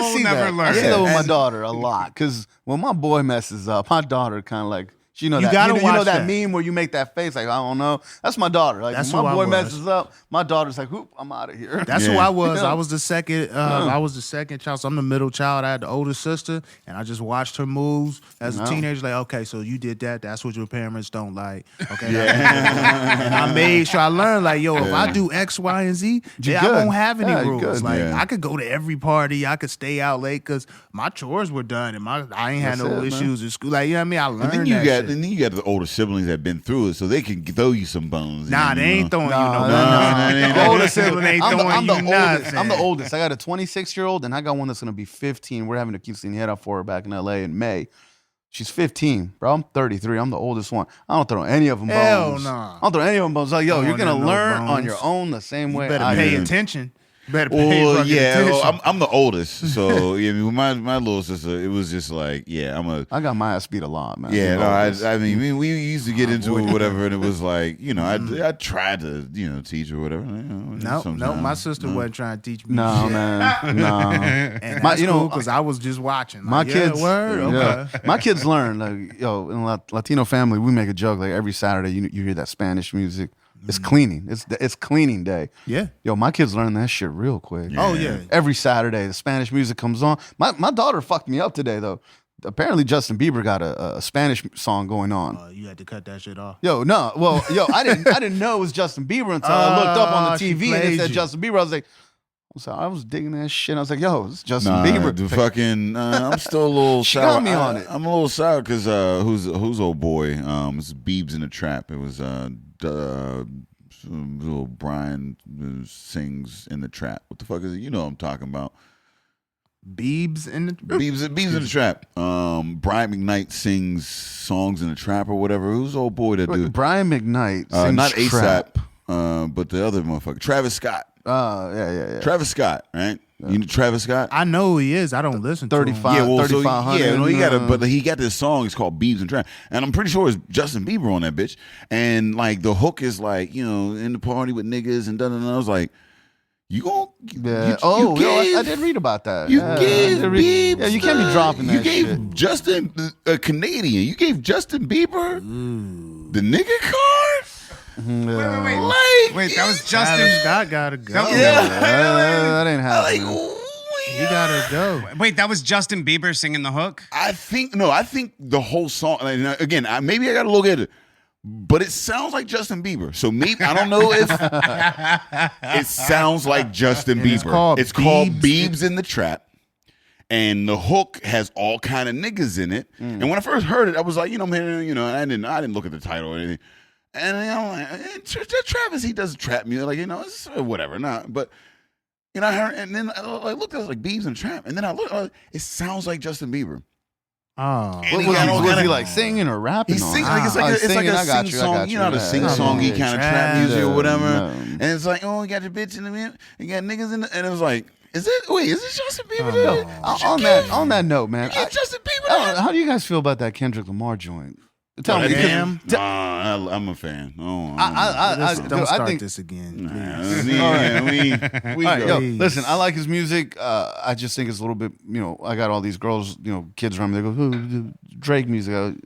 see that with my daughter a lot because when my boy messes up, my daughter kind of like, you know that meme where you make that face like I don't know. That's my daughter. Like when my boy messes up, my daughter's like, "Whoop, I'm out of here." That's who I was. I was the second. I was the second child. So I'm the middle child. I had the older sister, and I just watched her moves as a teenager. Like, okay, so you did that. That's what your parents don't like. Okay, and I made sure I learned. Like, yo, if I do X, Y, and Z, I won't have any rules. Like, I could go to every party. I could stay out late because my chores were done, and I ain't had no issues at school. Like, you know what I mean? I learned that. And then you got the older siblings that have been through it, so they can throw you some bones. Nah, they ain't throwing you no bones. The older sibling ain't throwing you nothing. I'm the oldest. I got a 26-year-old, and I got one that's going to be 15. We're having a quinceañera for her back in L.A. in May. She's 15, bro. I'm 33. I'm the oldest one. I don't throw any of them Hell bones. nah. I don't throw any of them bones. Like, yo, Don't you're gonna want no learn bones. on your own the same way. You better I pay did. attention. Better pay Well, fucking yeah, attention. I'm the oldest, so yeah. I mean, with my little sister, it was just like, yeah, I got my ass beat a lot, man. yeah. I'm No, oldest. I mean, we used to get into it, whatever, and it was like, you know, I tried to, you know, teach or whatever. No, my sister wasn't trying to teach me. No, shit. man, no. And My- that's you know, cool because I was just watching. My Like, kids, word, okay. yeah. My kids learn. Like, yo, in a Latino family, we make a joke. Like every Saturday, you hear that Spanish music. It's cleaning. It's cleaning day. Yeah. Yo, my kids learn that shit real quick. Oh yeah. Every Saturday, the Spanish music comes on. My daughter fucked me up today though. Apparently, Justin Bieber got a Spanish song going on. You had to cut that shit off. Yo, no, well, I didn't know it was Justin Bieber until I looked up on the she TV and it played said you. Justin Bieber. I was like, I was digging that shit. I was like, yo, it's Justin Nah, Bieber. the fucking, I'm still a little She sour. got me on it. I'm a little sour because who's old boy? It's Biebs in the Trap. It was little Brian sings in the Trap. What the fuck is it? You know what I'm talking about. Biebs in the Biebs in the Trap. Brian McKnight sings songs in the Trap or whatever. Who's the old boy that do? Brian McKnight sings Not trap. ASAP, but the other motherfucker, Travis Scott. Yeah. Travis Scott, right? You know Travis Scott? I know who he is. I don't listen to him. 35. Yeah, well, so 3500, yeah, no, and, he got this song. It's called Biebs and Trap, and I'm pretty sure it's Justin Bieber on that bitch. And like the hook is like, you know, in the party with niggas and done. I was like, you gon' Yeah. I did read about that. You Yeah, gave I did read- Biebs. Yeah, you can't be dropping that You gave shit. Justin a Canadian. You gave Justin Bieber the nigga card. Wait, that was Travis Justin. Scott gotta go. That ain't Like, happening. He gotta go. Wait, that was Justin Bieber singing the hook? I think the whole song. Like, again, maybe I got to look at it, but it sounds like Justin Bieber. So maybe I don't know if it sounds like Justin And Bieber. it's called Biebs in the Trap, and the hook has all kind of niggas in it. And when I first heard it, I was like, you know, man, you know, and I didn't look at the title or anything. And I'm like, Travis, he does trap music, like, you know, it's whatever. Nah, but. You know, I heard, and then I looked at it like Biebs and Trap, and then I looked. It sounds like Justin Bieber. Oh. And Was he like singing or rapping? He's on singing it? like it's Singing, like a I got sing you, I song. got You know, the yeah, sing yeah, songy yeah. kind of trap music or whatever. No. And it's like, oh, you got your bitch in the minute, you got niggas in the, and it was like, is it Justin Bieber? On that note, man, You get Justin Bieber. how do you guys feel about that Kendrick Lamar joint? Tell me, Damn. Nah, I'm a fan. Oh, Don't start think this again, nah, please. we All right, go. yo, Please. listen, I like his music. I just think it's a little bit, you know, I got all these girls, you know, kids around me. They go, "Who, Drake music."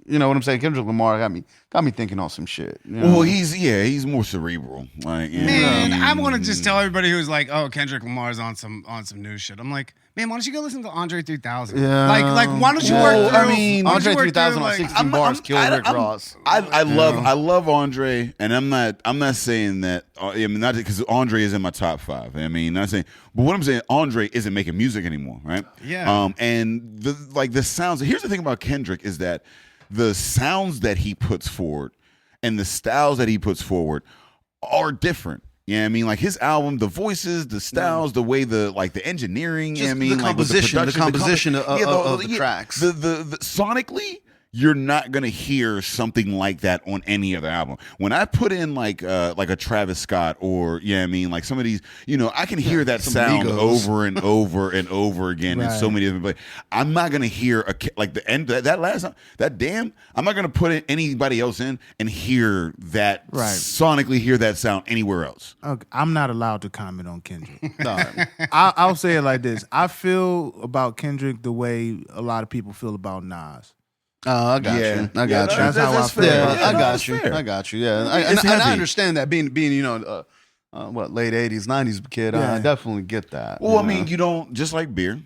You know what I'm saying? Kendrick Lamar got me thinking on some shit. You know? Well, he's more cerebral. Like, you Man, know, I want to just tell everybody who's like, "Oh, Kendrick Lamar's on some new shit." I'm like, man, why don't you go listen to Andre 3000? Yeah. Like, why don't you Well, work through? I mean, why don't you Andre work 3000 through, on like- 16 bars killed Rick Ross. I love Andre, and I'm not saying that. I mean, not because Andre is in my top 5. I mean, not saying, but what I'm saying, Andre isn't making music anymore, right? Yeah. And the sounds. Here's the thing about Kendrick is that the sounds that he puts forward and the styles that he puts forward are different. You know what I mean? Like his album, the voices, the styles, the way the engineering, Just I mean, the like with composition, the composition of the yeah, tracks. The sonically, you're not gonna hear something like that on any other album. When I put in like a Travis Scott or I mean, like some of these, you know, I can hear that sound Migos. over and over and over again in so many different places. I'm not gonna hear like the end that last song, that damn. I'm not gonna put anybody else in and hear that sonically hear that sound anywhere else. Okay, I'm not allowed to comment on Kendrick. I'll say it like this. I feel about Kendrick the way a lot of people feel about Nas. Oh, I got you. I got you. That's how I feel. Yeah, about I it. got you. fair. I got you. Yeah, It's and I heavy. understand that being you know, late '80s, '90s kid. I Yeah. definitely get that. Well, you I know. mean, you don't just like beer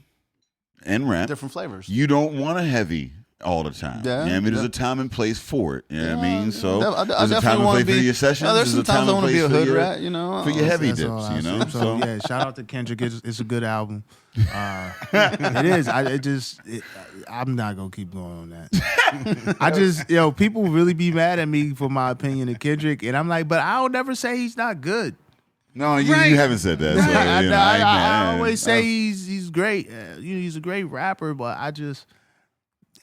and rap. different flavors. You don't want a heavy all the time. Yeah, I mean, there's yeah. a time and place for it. You know what I mean? So I there's a time definitely and want place to for be. your sessions. There's some a time times I and want to be place a for hood your- rat, you know. for your heavy That's dips, all I you say. know? So, So yeah, shout out to Kendrick. It's a good album. It is. I'm not gonna keep going on that. I just, people really be mad at me for my opinion of Kendrick, and I'm like, but I'll never say he's not good. no, you Right. haven't said that. So, I, you know, I- ain't I mad. always say he's great. He's a great rapper, but I just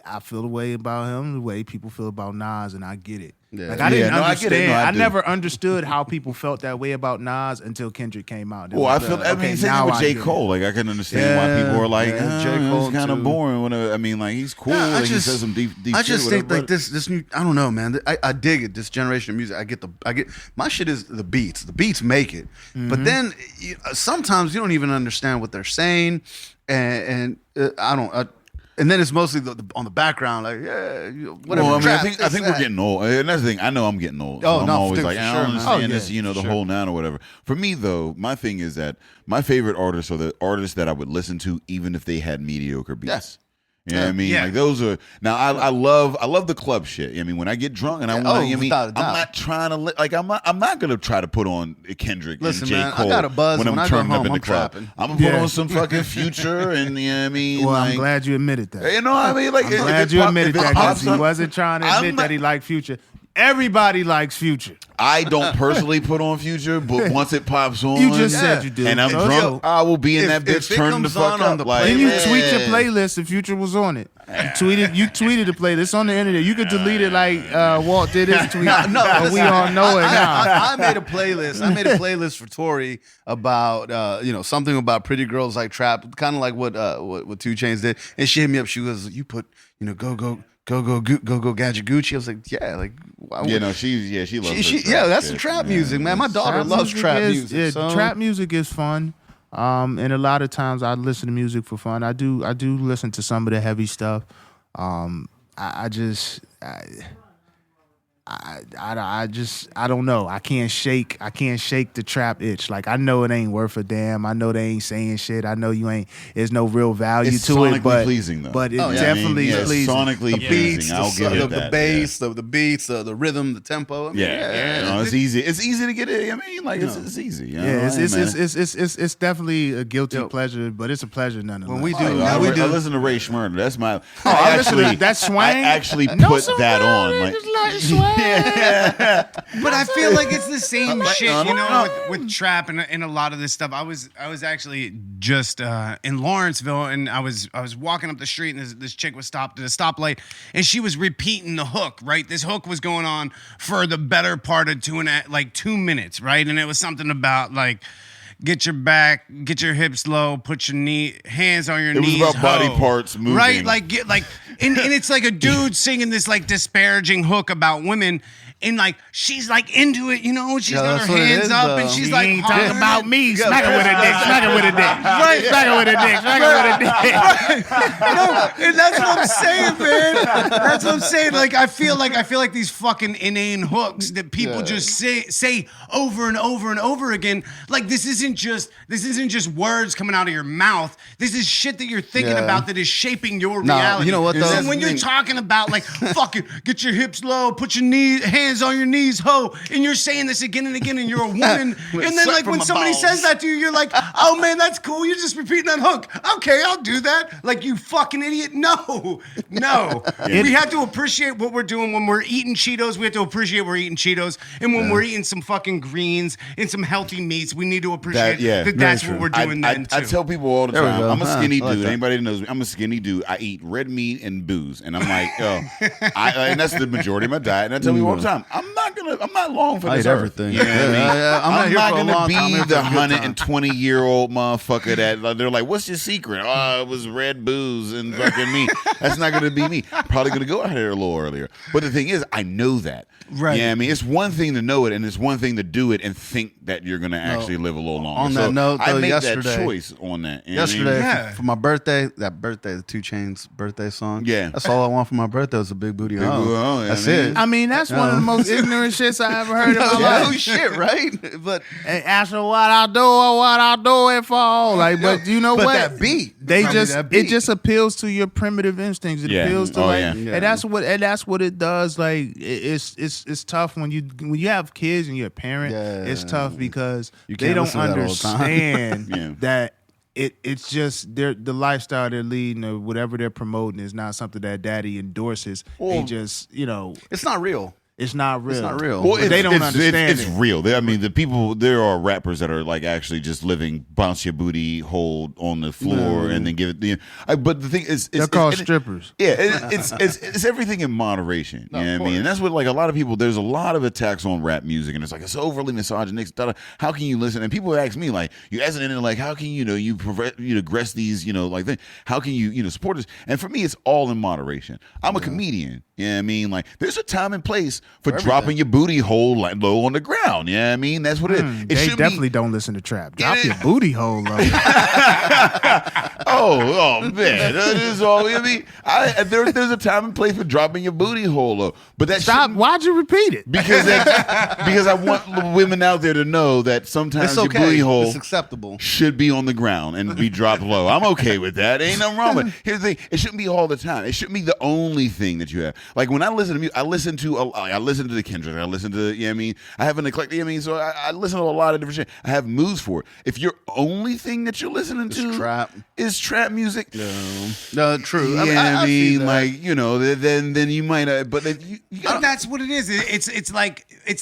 I feel the way about him, the way people feel about Nas, and I get it. Yeah. Like I didn't I understand. get it. No, I I do. never understood how people felt that way about Nas until Kendrick came out. Well, I feel. I mean, same thing with J. Cole. Like I can understand why people are like, J. Cole kind of too. boring. I mean, like he's cool. Yeah, like, he says some deep. I just shit, think whatever, like this new. I don't know, man. I dig it. This generation of music. I get my shit is the beats. The beats make it. But then sometimes you don't even understand what they're saying, and I don't. And then it's mostly on the background, like whatever. Well, I mean, trap, I think we're getting old, and that's the thing. I know I'm getting old. Oh, so I'm no, always for like, I sure, don't man. understand this, the whole nine or whatever. For me, though, my thing is that my favorite artists are the artists that I would listen to, even if they had mediocre beats. Yes. You know what I mean? Yeah. Like those are now. I love the club shit. I mean, when I get drunk and I want, without a I'm doubt. not trying to I'm not gonna try to put on Kendrick Listen, and J. man, I Cole got a buzz when when I'm I go turning up home, in the I'm club. trapping. I'm gonna put Yeah. on some fucking Future and you know what I mean. Well, like, I'm glad you admitted that. You know what I mean? Like, I'm if glad it you pop- admitted if it that because pops he up- wasn't trying to I'm admit not- that he liked Future. Everybody likes Future. I don't personally put on Future, but once it pops on, You just said you do. and I'm So- drunk, I will be in that if bitch it turning the comes fuck on up. the Like, Then you playlist- tweet your playlist if Future was on it. You tweeted the playlist on the internet. You could delete it like Walt did his tweet. but we all know it now. I made a playlist. I made a playlist for Tori about something about pretty girls like trap, kind of like what 2 Chainz did. And she hit me up. She goes, "You put go Gadget Gucci." I was like, "Yeah, like why would-" she loves. her trap that's shit. the trap music, man. My daughter loves trap music. Yeah, so. trap music is fun. And a lot of times I listen to music for fun. I do listen to some of the heavy stuff. I don't know. I can't shake the trap itch. Like I know it ain't worth a damn. I know they ain't saying shit. I know there's no real value It's to sonically it, but pleasing, though. But it I mean, definitely yeah, is pleasing. sonically The pleasing. beats, I'll give it the that. bass, the beats, the rhythm, the tempo. I mean, No, it's easy. It's easy to get it. I mean, like it's easy. You know? Yeah, Hey, man. it's definitely a guilty pleasure, but it's a pleasure nonetheless. When we do, I when we do. listen to Ray Schmurder. That's my. I listen to that Swang. I actually I know put that somebody on. Like, just like Swang. But I feel like it's the same shit, no, you no, know, no. with trap and a lot of this stuff. I was actually just in Lawrenceville, and I was walking up the street, and this chick was stopped at a stoplight, and she was repeating the hook. Right, this hook was going on for the better part of 2 minutes, right, and it was something about like. Get your back, get your hips low, put your hands on your knees. It was about body ho. parts moving. Right? And it's like a dude singing this like disparaging hook about women. And like she's like into it, you know. She's got that's her what it hands is, up, though. and she's You like ain't hollering talking about it. me. Smack her with a dick. Smack her with a dick. Right. Smack her with a dick. Smack her with a dick. No, and that's what I'm saying, man. That's what I'm saying. Like I feel like these fucking inane hooks that people just say over and over and over again. Like this isn't just words coming out of your mouth. This is shit that you're thinking Yeah. about that is shaping your Now, reality. you know what, though? And when you're talking about like fucking get your hips low, put your hands on your knees, ho, and you're saying this again and again, and you're a woman, and then Sweat like from when my somebody balls. says that to you, you're like, oh man, that's cool. You're just repeating that hook. Okay, I'll do that. Like you fucking idiot. No. We have to appreciate what we're doing when we're eating Cheetos. We have to appreciate we're eating Cheetos, and when we're eating some fucking greens and some healthy meats, we need to appreciate that that's very what we're true. doing then too. I tell people all the There we time, go. I'm a skinny I like dude. that. Anybody that knows me, I'm a skinny dude. I eat red meat and booze, and I'm like, and that's the majority of my diet. And I tell people all the time, I'm not long for I this eat earth. everything. You know what I mean? I'm not here for a gonna long be time. I'm here for the a good time. 120-year-old motherfucker that like, they're like, what's your secret? Oh, it was red booze and fucking meat. That's not gonna be me. Probably gonna go out here a little earlier. But the thing is, I know that. Right. Yeah, I mean, it's one thing to know it, and it's one thing to do it and think that you're gonna actually live a little longer. On that note, I though, make that yesterday- choice on that. You know what I mean? Yesterday Yeah. for my birthday, the 2 Chainz birthday song. Yeah. That's all I want for my birthday was a big booty Big hoe. booty hoe, yeah, That's man. it. I mean, that's one of the most ignorant shits I ever heard in my No life. shit, right? But Hey, ask her what I do it for. Like, but you know but what? that beat, They probably just that beat. it just appeals to your primitive instincts. It Yeah. appeals to Oh, like, yeah. and that's what it does. Like, it's tough when you have kids and you're a parent. Yeah. It's tough because You they can't don't listen to that all the time. understand Yeah. that. It's just the lifestyle they're leading or whatever they're promoting is not something that daddy endorses. They Well, just it's not real. it's not real. It's not real. Well, They don't understand it's real. There are rappers that are like actually just living bounce your booty, hold on the floor, and then give it. But the thing is, They're called strippers. Yeah, it's everything in moderation. You know what I mean? And that's what like a lot of people. There's a lot of attacks on rap music, and it's like it's overly misogynistic. How can you listen? And people ask me like, you as an internet, like, how can you progress these like things? How can you support this? And for me, it's all in moderation. I'm a comedian. You know what I mean? Like, there's a time and place for dropping your booty hole like low on the ground. You know what I mean? That's what it is. They definitely don't listen to trap. Drop your booty hole low. oh man, that is all. I mean, there's a time and place for dropping your booty hole low. But that Why'd you repeat it? Because I want women out there to know that sometimes your booty hole it's acceptable. should be on the ground and be dropped low. I'm okay with that. Ain't nothing wrong with it. Here's the thing: it shouldn't be all the time. It shouldn't be the only thing that you have. Like when I listen to music, I listen to the Kendrick. I listen to I have an eclectic. So I listen to a lot of different shit. I have moods for it. If your only thing that you're listening to is trap music, no, true. I mean, then you might. But that's what it is. It's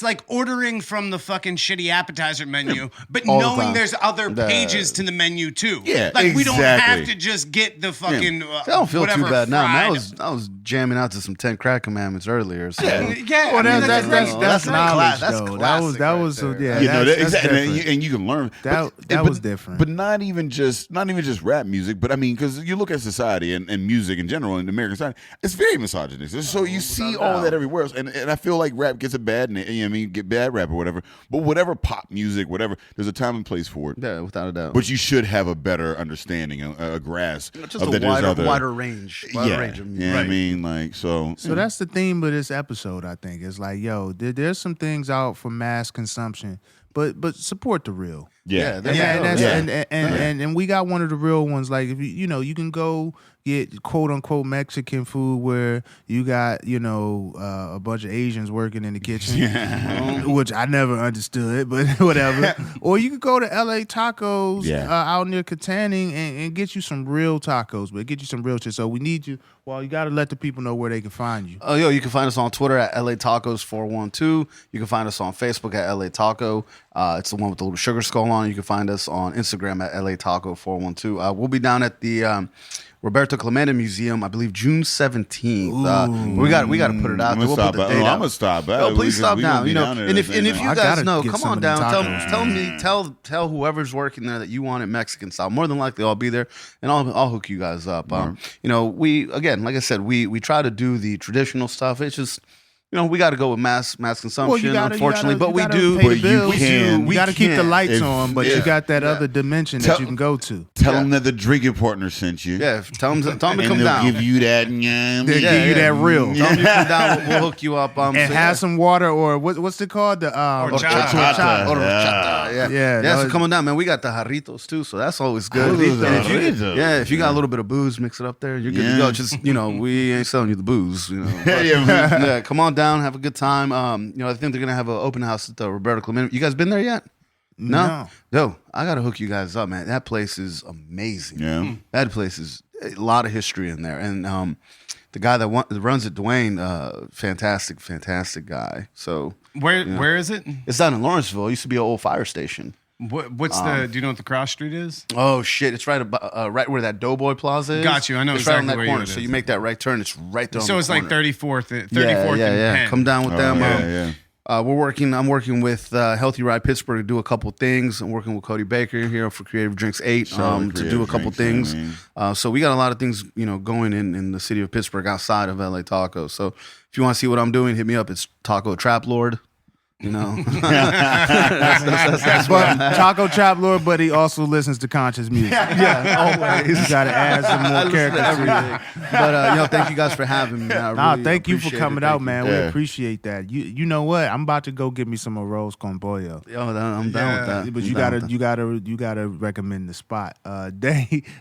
like ordering from the fucking shitty appetizer menu, but knowing there's other pages to the menu too. Yeah, like we don't have to just get the fucking. I don't feel too bad now. I was jamming out to some 10 Crack Commandments earlier. So. Yeah. Well, that's knowledge though. That was exactly. And you can learn. That was different. But not even just rap music. But I mean, because you look at society and music in general in American society, it's very misogynistic. So you see all that everywhere else, and I feel like rap gets a bad name. Get bad rap or whatever. But whatever pop music, whatever, there's a time and place for it. Yeah, without a doubt. But you should have a better understanding, a grasp just of a wider range. Range of music. Yeah, I mean, like so. So that's the theme of this episode. I think it's like, there's some things out for mass consumption, but support the real. And we got one of the real ones. Like if you can go get quote unquote Mexican food where you got a bunch of Asians working in the kitchen, which I never understood, but whatever. Or you could go to LA Tacos out near Katanning and get you some real tacos, but get you some real shit. So we need you. Well, you got to let the people know where they can find you. Oh, you can find us on Twitter at LA Tacos 412. You can find us on Facebook at LA Taco. It's the one with the little sugar skull on it. You can find us on Instagram at LA Taco 412. We'll be down at the Roberto Clemente Museum, I believe June 17th. We got to put it out there. We'll put the date out. I'm gonna stop. No, please stop down. And if you guys know, come on down. Tell whoever's working there that you want it Mexican style. More than likely, I'll be there and I'll hook you guys up. We again, like I said, we try to do the traditional stuff. It's just. We got to go with mass consumption, unfortunately, but we do. But you got to keep the lights on, but you got that other dimension that you can go to. Tell them that the drinking partner sent you. Yeah, tell them to come down. They'll give you that. They'll give you that real. Tell them to come down. We'll hook you up. And have some water or what's it called? The horchata. Yeah. So come on down, man. We got the jarritos too, so that's always good. If you got a little bit of booze, mix it up there. You're good to go. Just we ain't selling you the booze. Come on down. Have a good time. I think they're gonna have an open house at the Roberto Clemente. You guys been there yet? No. Yo, I gotta hook you guys up, man. That place is amazing. Yeah, that place is a lot of history in there, and the guy that runs it, Dwayne, fantastic guy. So where is it? It's down in Lawrenceville. It used to be an old fire station. What's do you know what the cross street is? Oh shit! It's right about right where that Doughboy Plaza is. Got you. I know it's exactly right on that corner. It is. So you make that right turn. It's right there. So on it's the like corner. 34th. Yeah. And Come down with them. Yeah. I'm working with Healthy Ride Pittsburgh to do a couple things. I'm working with Cody Baker here for Creative Drinks 8 to do a couple things. So we got a lot of things going in the city of Pittsburgh outside of LA Tacos. So if you want to see what I'm doing, hit me up. It's Taco Trap Lord. That's Taco Trap Lord, but he also listens to conscious music. Yeah, always. You got to add some more characters. But thank you guys for having me. Thank you for coming out, man. We appreciate that. You know what? I'm about to go get me some arroz con pollo. I'm down with that. But you gotta recommend the spot. Let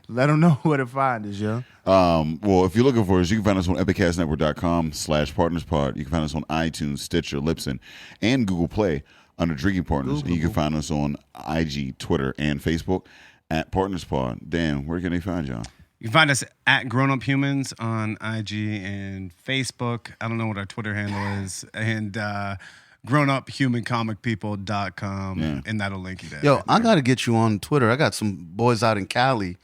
them know where to find us, yo. Well, if you're looking for us, you can find us on epicastnetwork.com/partnerspod. You can find us on iTunes, Stitcher, Libsyn, and Google Play under Drinking Partners. And you can find us on IG, Twitter, and Facebook at PartnersPod. Dan, where can they find y'all? You can find us at Grown Up Humans on IG and Facebook. I don't know what our Twitter handle is. And grownuphumancomicpeople.com. And that'll link you there. Yo, I got to get you on Twitter. I got some boys out in Cali,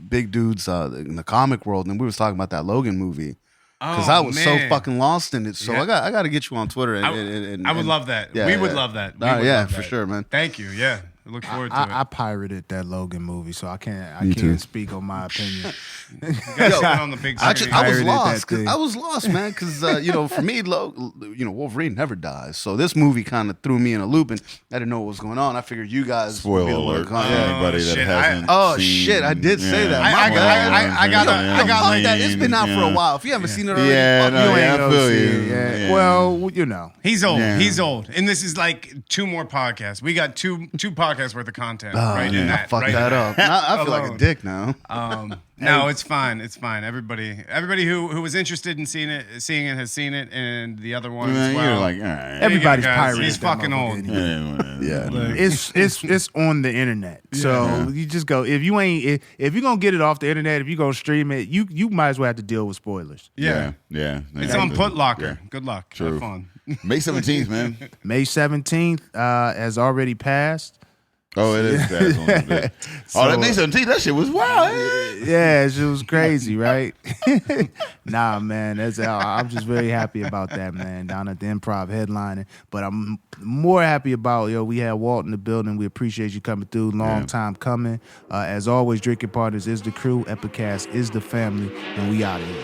big dudes in the comic world. And we was talking about that Logan movie. Because I was so fucking lost in it. So I got to get you on Twitter. And I would love that. Yeah, we would love that. For sure, man. Thank you. Yeah. I look forward to it. I pirated that Logan movie, so I can't speak on my opinion. You guys saw it on the big screen. I was lost. I was lost, man. Because for me, Wolverine never dies. So this movie kind of threw me in a loop, and I didn't know what was going on. I figured you guys. Spoiler alert! Anybody that hasn't. Shit! I did say that. I got that. It's been out for a while. If you haven't seen it already, I feel you. Yeah. Well, he's old. Yeah. He's old, and this is like 2 more podcasts. We got two podcasts worth of content right in that. Fuck that up. I feel like a dick now. No, it's fine. It's fine. Everybody who was interested in seeing it has seen it, and the other one as well. You're like, all right. Everybody's pirated. He's fucking old. It's on the internet. So you just go if you're gonna get it off the internet, if you're gonna stream it, you might as well have to deal with spoilers. Yeah. It's on Putlocker. Yeah. Good luck. True. Have fun. May 17th, man. May 17th has already passed. Oh, it is fast on a bit. That May 17th, that shit was wild. Yeah, it was crazy, right? Nah, man, I'm just very happy about that, man. Down at the Improv headlining, but I'm more happy about we had Walt in the building. We appreciate you coming through. Long time coming. As always, Drinking Partners is the crew. Epicast is the family, and we out of here.